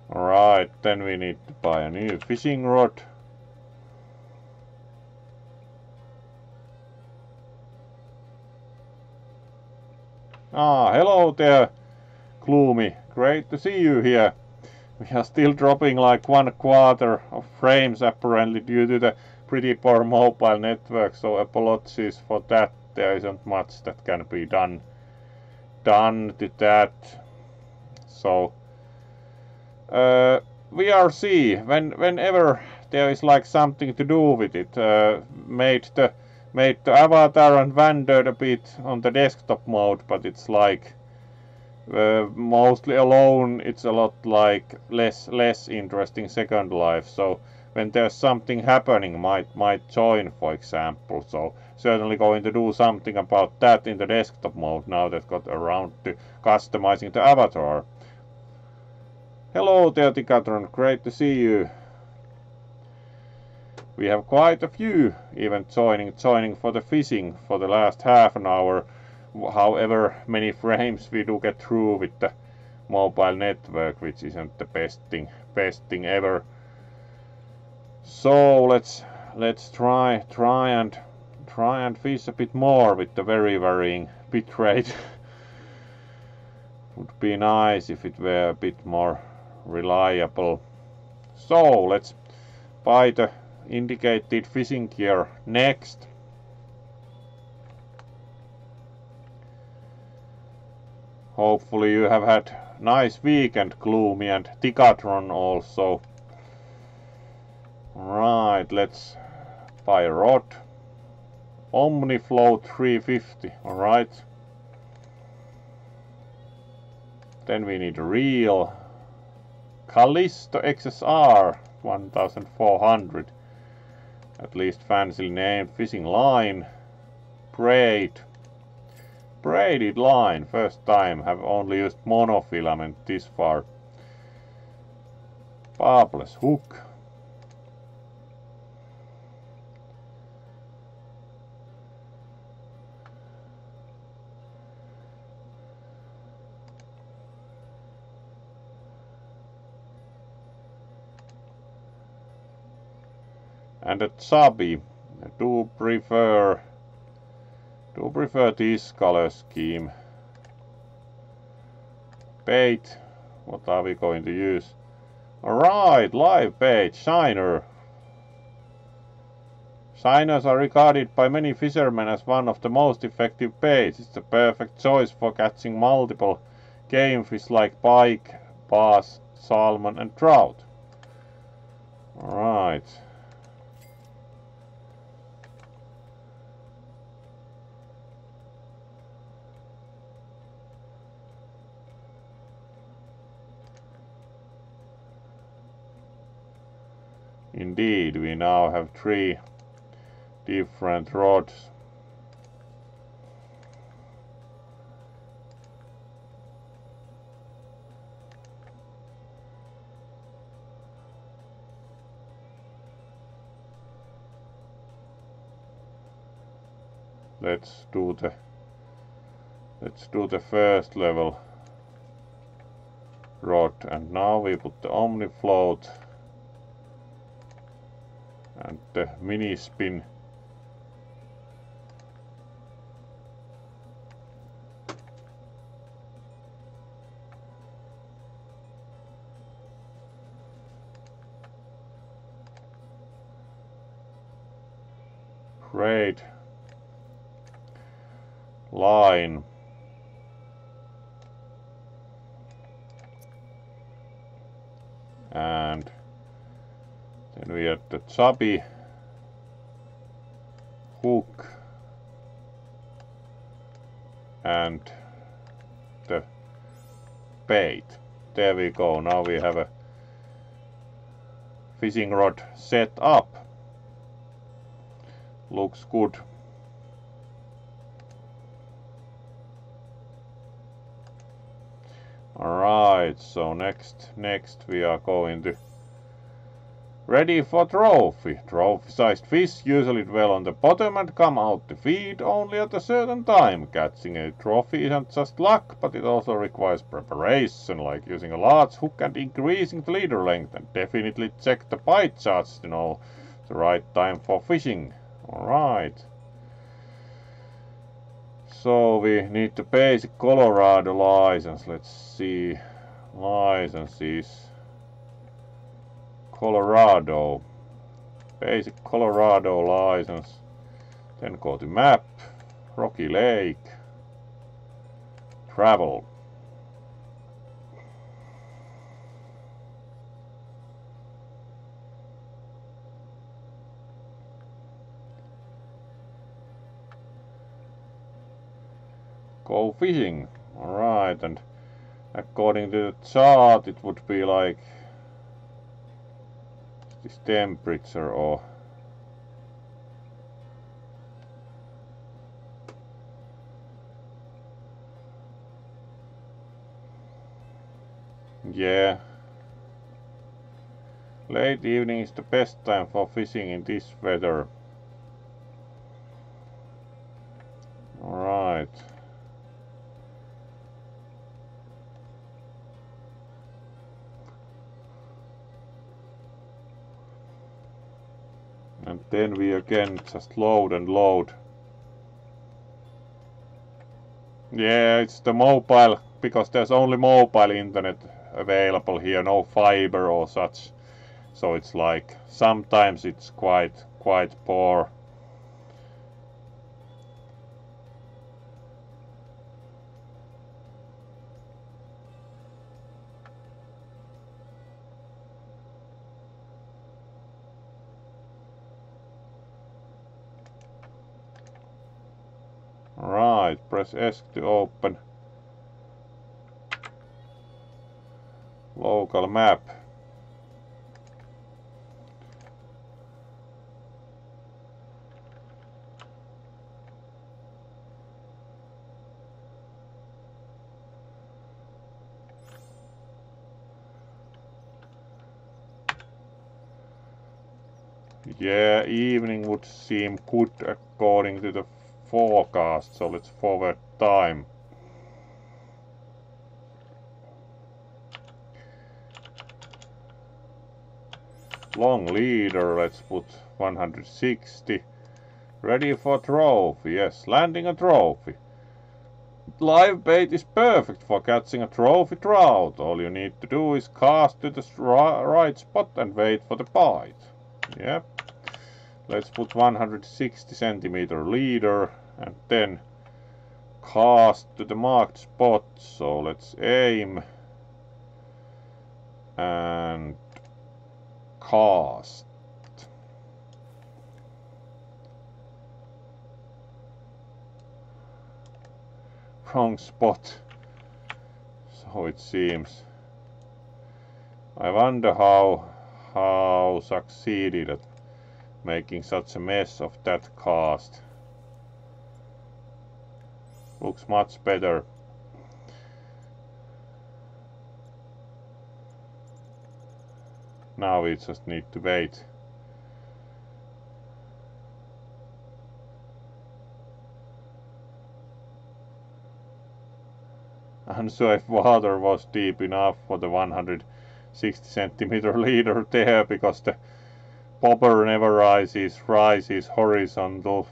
Alright, then we need to buy a new fishing rod. Ah, hello there, Gloomy. Great to see you here. We are still dropping like 1/4 of frames apparently due to the pretty poor mobile network, so apologies for that. There isn't much that can be done to that. So VRC, whenever there is like something to do with it, made the avatar and wandered a bit on the desktop mode, but it's like mostly alone. It's a lot like less interesting Second Life. So when there's something happening, might join, for example. So certainly going to do something about that in the desktop mode now that got around to customizing the avatar. Hello there, Ticatron, great to see you. We have quite a few even joining for the fishing for the last half an hour. However many frames we do get through with the mobile network, which isn't the best thing ever. So let's try and fish a bit more with the very varying bitrate. Would be nice if it were a bit more reliable. So let's buy the indicated fishing gear next. Hopefully you have had nice weekend, Gloomy, and Ticatron also. Right, let's buy a rod. Omniflow 350, alright. Then we need a reel. Callisto XSR 1400. At least fancy named fishing line. Braided line, first time, have only used monofilament this far. Barbless hook. And a chubby. I do prefer this color scheme. Bait. What are we going to use? Alright, live bait, shiner. Shiners are regarded by many fishermen as one of the most effective baits. It's the perfect choice for catching multiple game fish like pike, bass, salmon and trout. Alright. Indeed, we now have 3 different rods. let's do the first level rod, and now we put the omni float and the mini spin. Great line. And then we add the chubby hook and the bait. There we go. Now we have a fishing rod set up. Looks good. Alright, so next we are going to ready for trophy. Trophy-sized fish usually dwell on the bottom and come out to feed only at a certain time. Catching a trophy isn't just luck, but it also requires preparation, like using a large hook and increasing the leader length. And definitely check the bite charts to know the right time for fishing. Alright. So we need the basic Colorado license. Let's see. Licenses. Colorado. Basic Colorado license. Then go to map. Rocky Lake. Travel. Go fishing. Alright, and according to the chart it would be like this temperature or yeah. Late evening is the best time for fishing in this weather. Alright. And then we again just load and load. Yeah, it's the mobile, because there's only mobile internet available here, no fiber or such. So it's like, sometimes it's quite poor. Right, press S to open local map. Yeah, evening would seem good according to the forecast, so let's forward time. Long leader, let's put 160. Ready for trophy, yes, landing a trophy. Live bait is perfect for catching a trophy trout. All you need to do is cast to the right spot and wait for the bite. Yep. Let's put 160 centimeter leader and then cast to the marked spot. So let's aim and cast. Wrong spot, so it seems. I wonder how succeeded at making such a mess of that cast. Looks much better. Now we just need to wait. unsafe water was deep enough for the 160 centimeter leader there, because the popper never rises horizontal.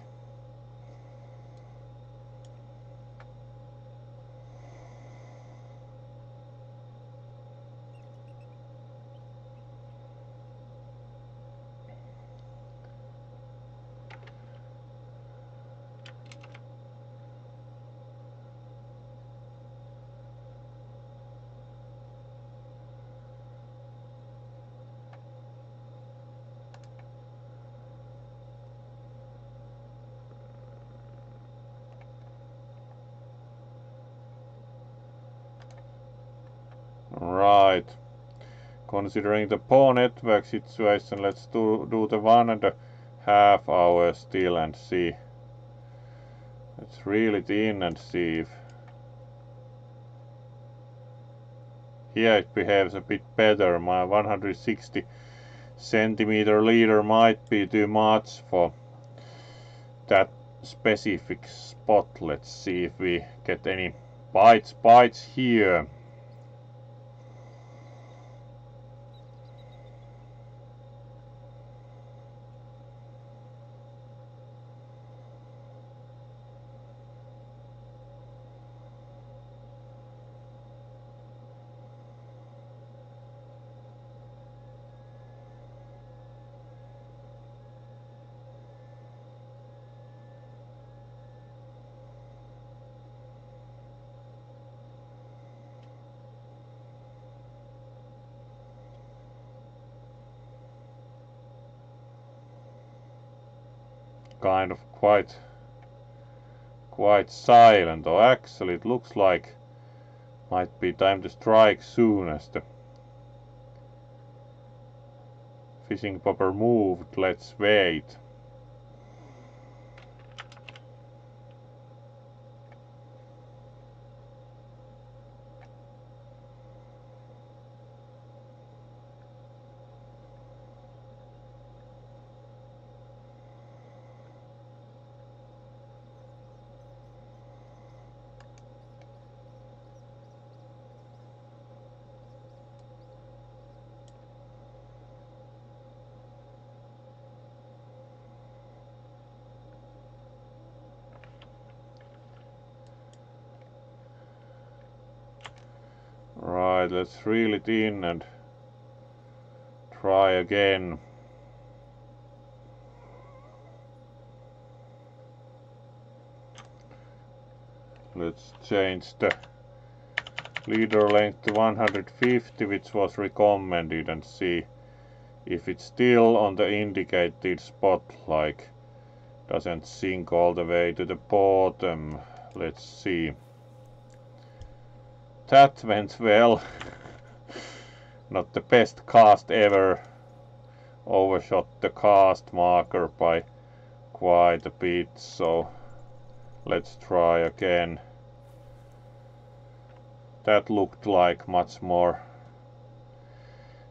Right. Considering the poor network situation, let's do the 1.5 hours still and see. Let's reel it in and see if here it behaves a bit better. My 160 centimeter leader might be too much for that specific spot. Let's see if we get any bites here. Kind of quite silent, or actually it looks like might be time to strike soon as the fishing popper moved. Let's wait. Right, let's reel it in and try again. Let's change the leader length to 150, which was recommended, and see if it's still on the indicated spot, like doesn't sink all the way to the bottom. Let's see. That went well. Not the best cast ever. Overshot the cast marker by quite a bit, so let's try again. That looked like much more.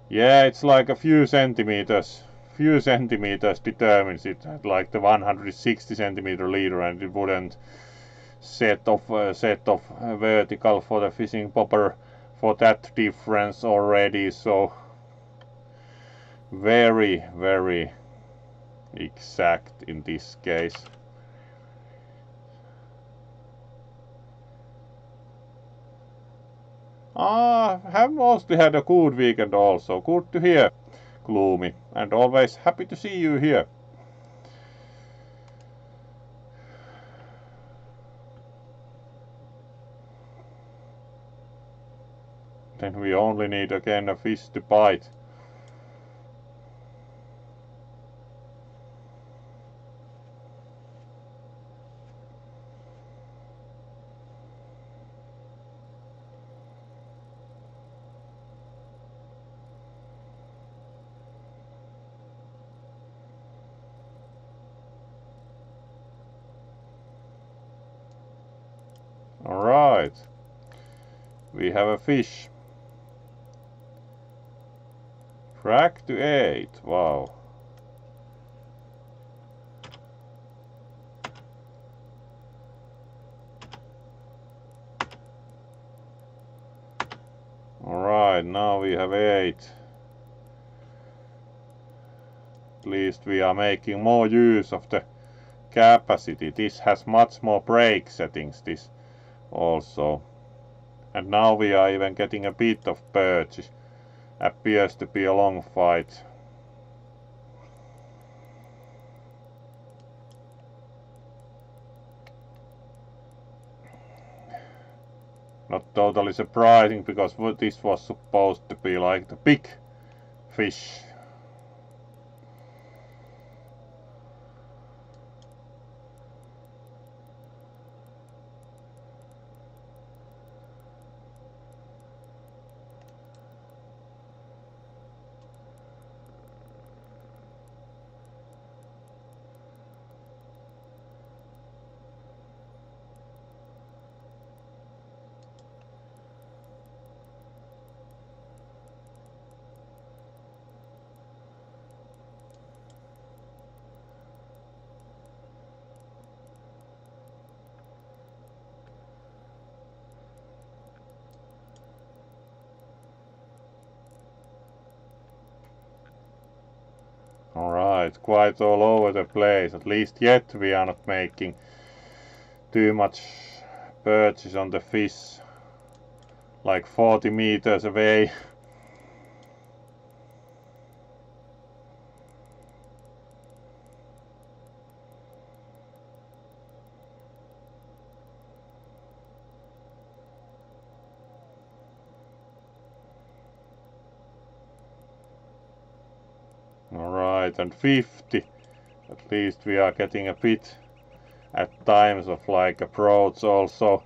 Yeah, it's like a few centimeters determines it, like the 160 centimeter leader, and it wouldn't set of vertical for the fishing popper for that difference already. So very exact in this case. Have mostly had a good weekend also. Good to hear, Gloomy, and always happy to see you here. Then we only need again a fish to bite. Alright, we have a fish. Track to 8, wow. Alright, now we have 8. At least we are making more use of the capacity. This has much more brake settings, this also. And now we are even getting a bit of purchase. Appears to be a long fight. Not totally surprising, because this was supposed to be like the big fish. Alright, quite all over the place. At least yet we are not making too much purchase on the fish. Like 40 meters away. Alright, and 50. At least we are getting a bit at times of like approach also.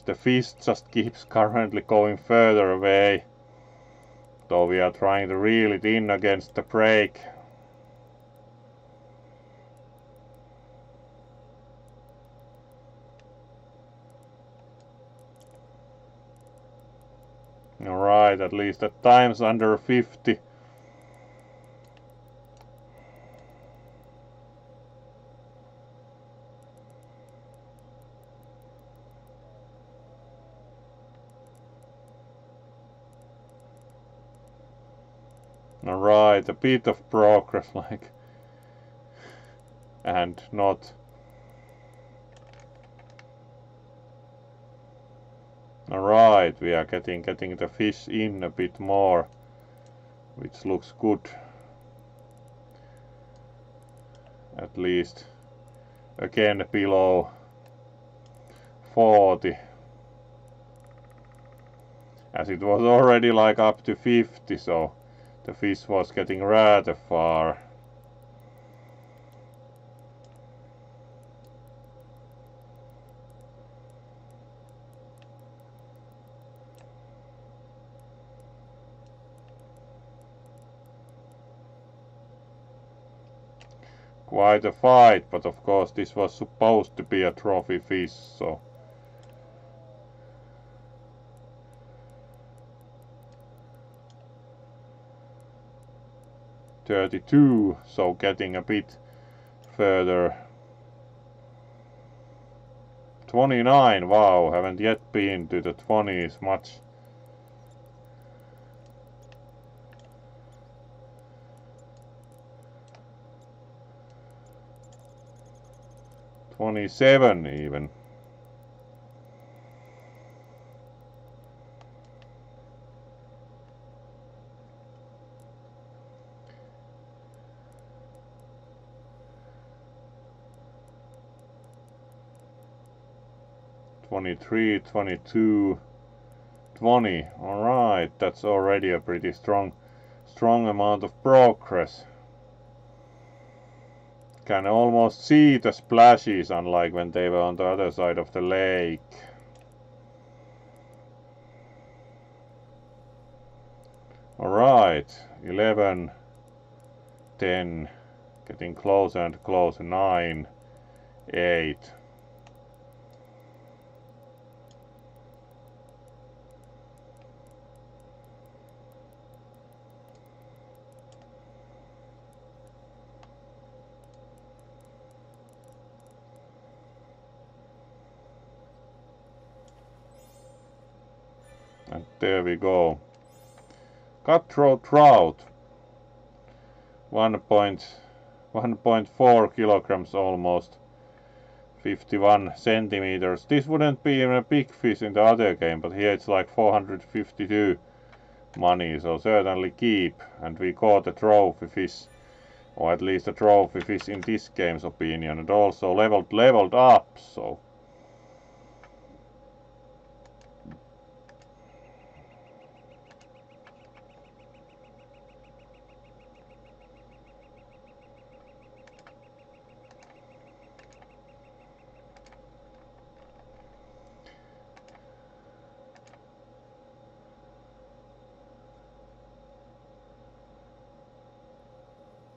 The fish just keeps currently going further away. Though we are trying to reel it in against the brake. Alright, at least at times under 50. Alright, a bit of progress, like, and not. Alright, we are getting the fish in a bit more, which looks good. At least, again below 40. As it was already like up to 50, so the fish was getting rather far. Quite a fight, but of course this was supposed to be a trophy fish, so. $32, so getting a bit further. 29, wow, haven't yet been to the 20s much. $27 even. $23, $22, $20. Alright, that's already a pretty strong amount of progress. Can almost see the splashes, unlike when they were on the other side of the lake. Alright, 11, 10, getting closer and closer, 9, 8. And there we go. Cutthroat trout. 1.4 kilograms almost. 51 centimeters. This wouldn't be even a big fish in the other game, but here it's like 452 money, so certainly keep. And we caught a trophy fish, or at least a trophy fish in this game's opinion, and also leveled up, so.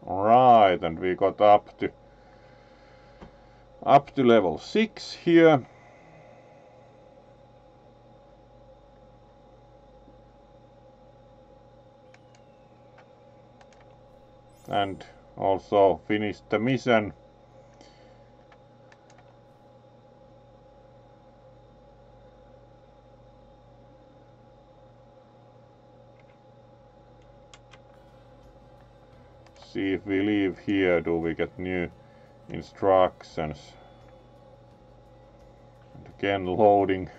Alright, and we got up to level 6 here. And also finished the mission. See if we leave here, do we get new instructions? And again loading.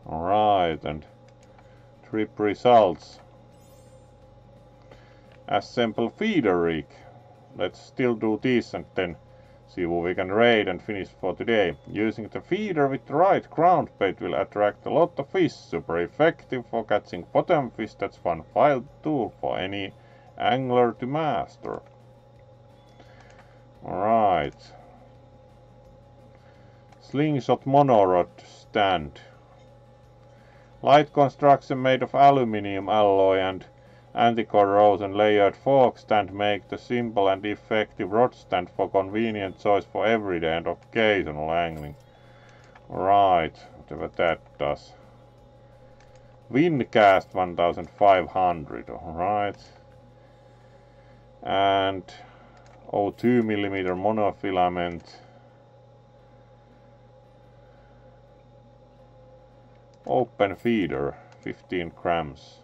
Alright, and trip results. Assemble feeder rig. Let's still do this and then see what we can raid and finish for today. Using the feeder with the right ground bait will attract a lot of fish. Super effective for catching bottom fish. That's one file tool for any angler to master. Alright. Slingshot monorod stand. Light construction made of aluminium alloy and anti-corrosion layered fork stand make the simple and effective rod stand for convenient choice for everyday and occasional angling. Right, whatever that does. Windcast 1500, alright. And 0.2mm monofilament. Open feeder, 15 grams.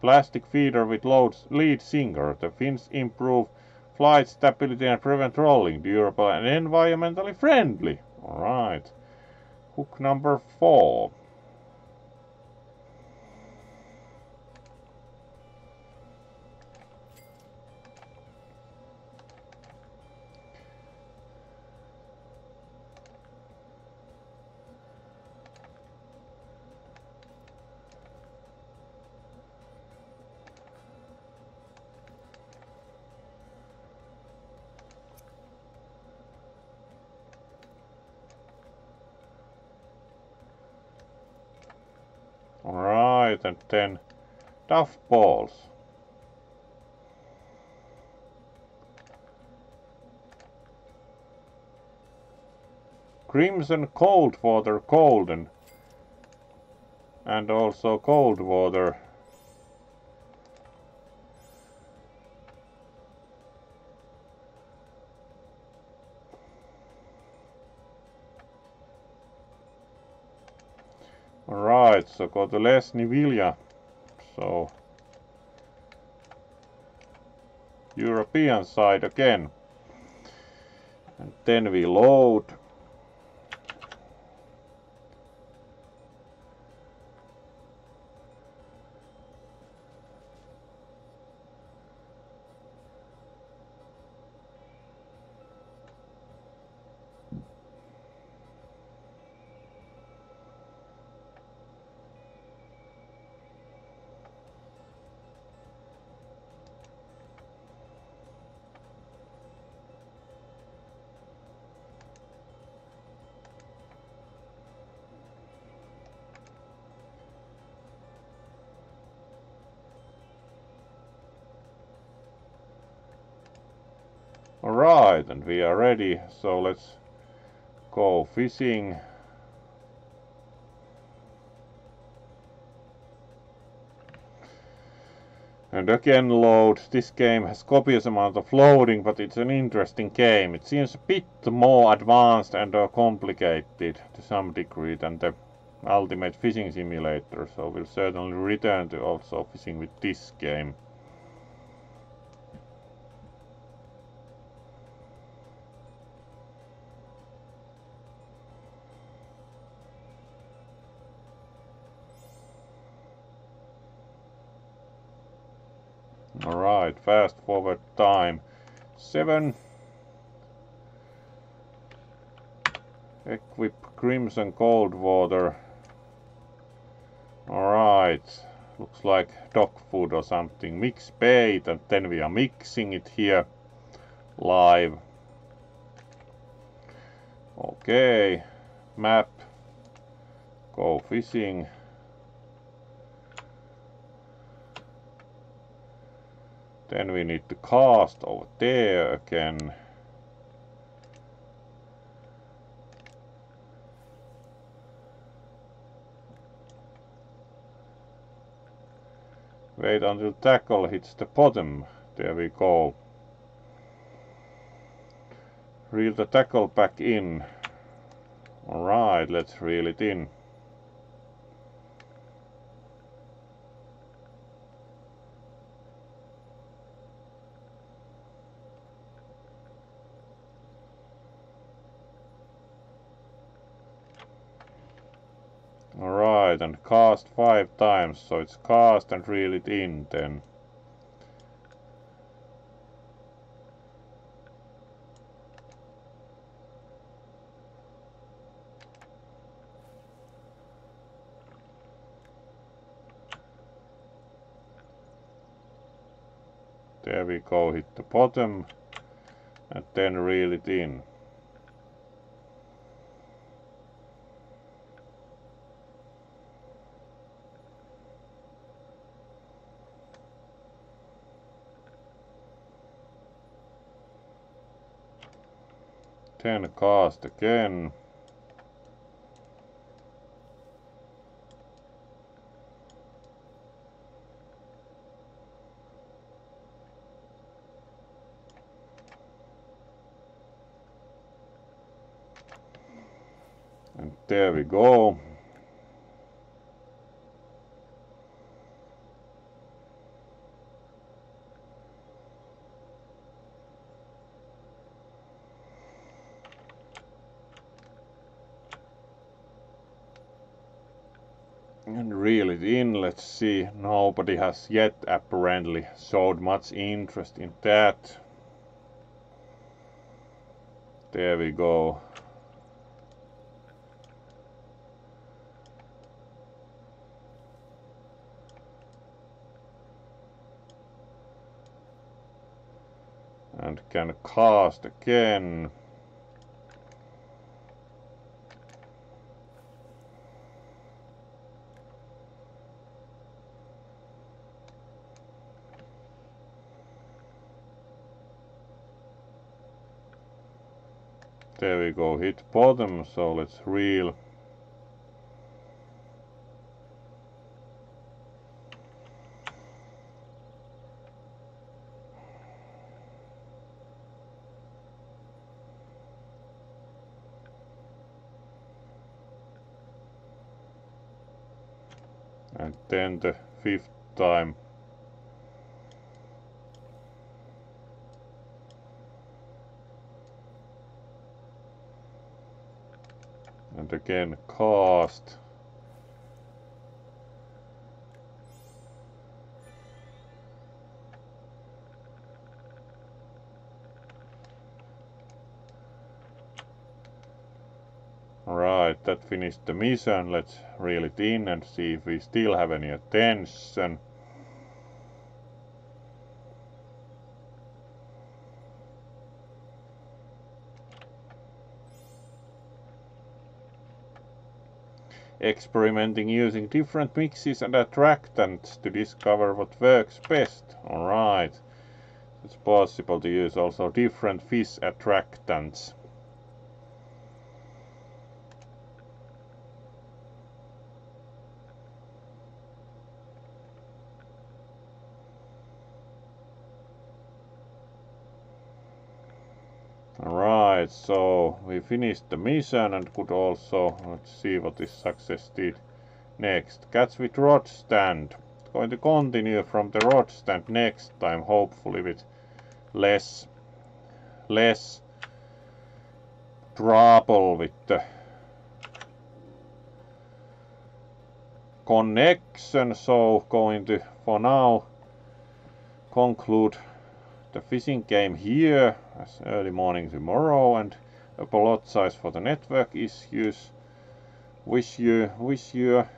Plastic feeder with lead sinker. The fins improve flight stability and prevent rolling. Durable and environmentally friendly. Alright. Hook number 4. Alright, and then duff balls. Crimson cold water golden. And also cold water. Alright, so go to Lesni Vilja. So European side again. And then we load. Alright, and we are ready, so let's go fishing. And again load. This game has copious amount of loading, but it's an interesting game. It seems a bit more advanced and complicated to some degree than the Ultimate Fishing Simulator, so we'll certainly return to also fishing with this game. Alright, fast forward time 7. Equip Crimson Cold Water. Alright, looks like dog food or something. Mix bait, and then we are mixing it here live. Okay, map, go fishing. Then we need to cast over there again. Wait until tackle hits the bottom. There we go. Reel the tackle back in. Alright, let's reel it in. Alright, and cast 5 times, so it's cast and reel it in then. There we go, hit the bottom and then reel it in. Then cast again. And there we go. And reel it in, let's see. Nobody has yet apparently showed much interest in that. There we go. And can cast again. There we go, hit bottom, so let's reel. And then the 5th time. And again cast. Right, that finished the mission. Let's reel it in and see if we still have any attention. Experimenting using different mixes and attractants to discover what works best. Alright, it's possible to use also different fish attractants. Alright, so we finished the mission and could also, let's see what this success did next. Catch with rod stand. Going to continue from the rod stand next time, hopefully with less trouble with the connection. So going to, for now, conclude the fishing game here as early morning tomorrow and apologize for the network issues. Wish you a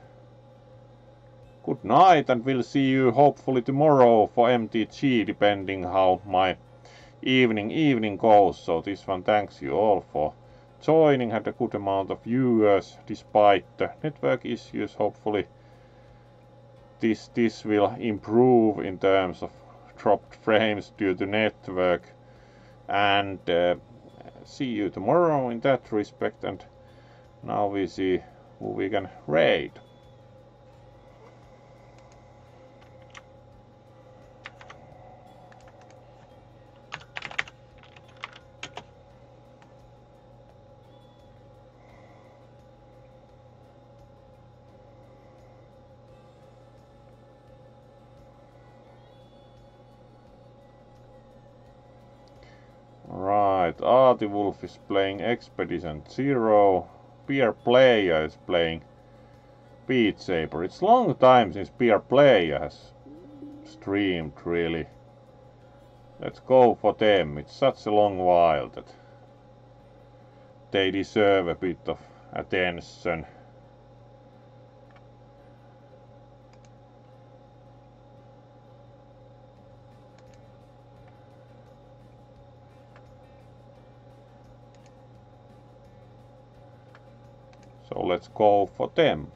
good night and we'll see you hopefully tomorrow for MTG, depending how my evening goes. So this one, thanks you all for joining. Had a good amount of viewers despite the network issues. Hopefully this will improve in terms of dropped frames due to network, and see you tomorrow in that respect. And now we see who we can raid. Right, Artiwolf is playing Expedition 0. Peer Player is playing Beat Saber. It's long time since Peer Player has streamed, really. Let's go for them. It's such a long while that they deserve a bit of attention. So let's go for them.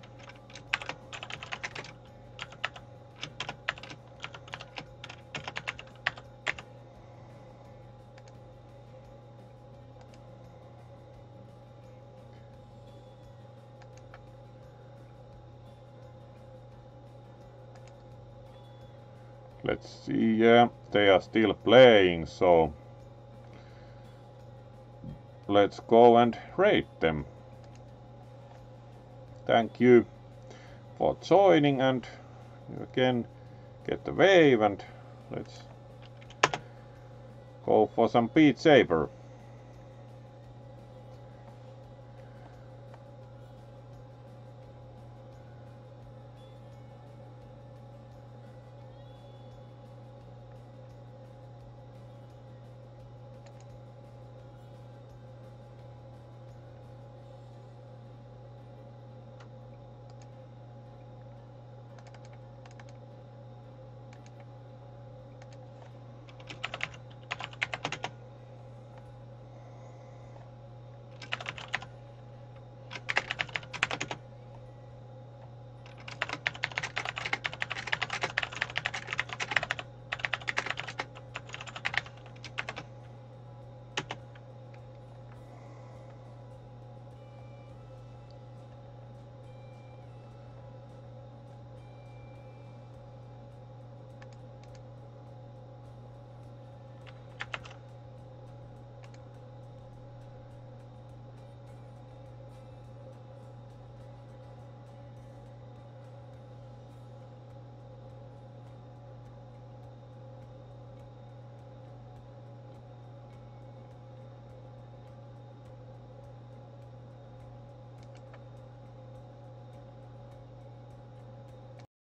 Let's see, yeah, they are still playing, so let's go and raid them. Thank you for joining, and you again get the wave, and let's go for some Beat Saber.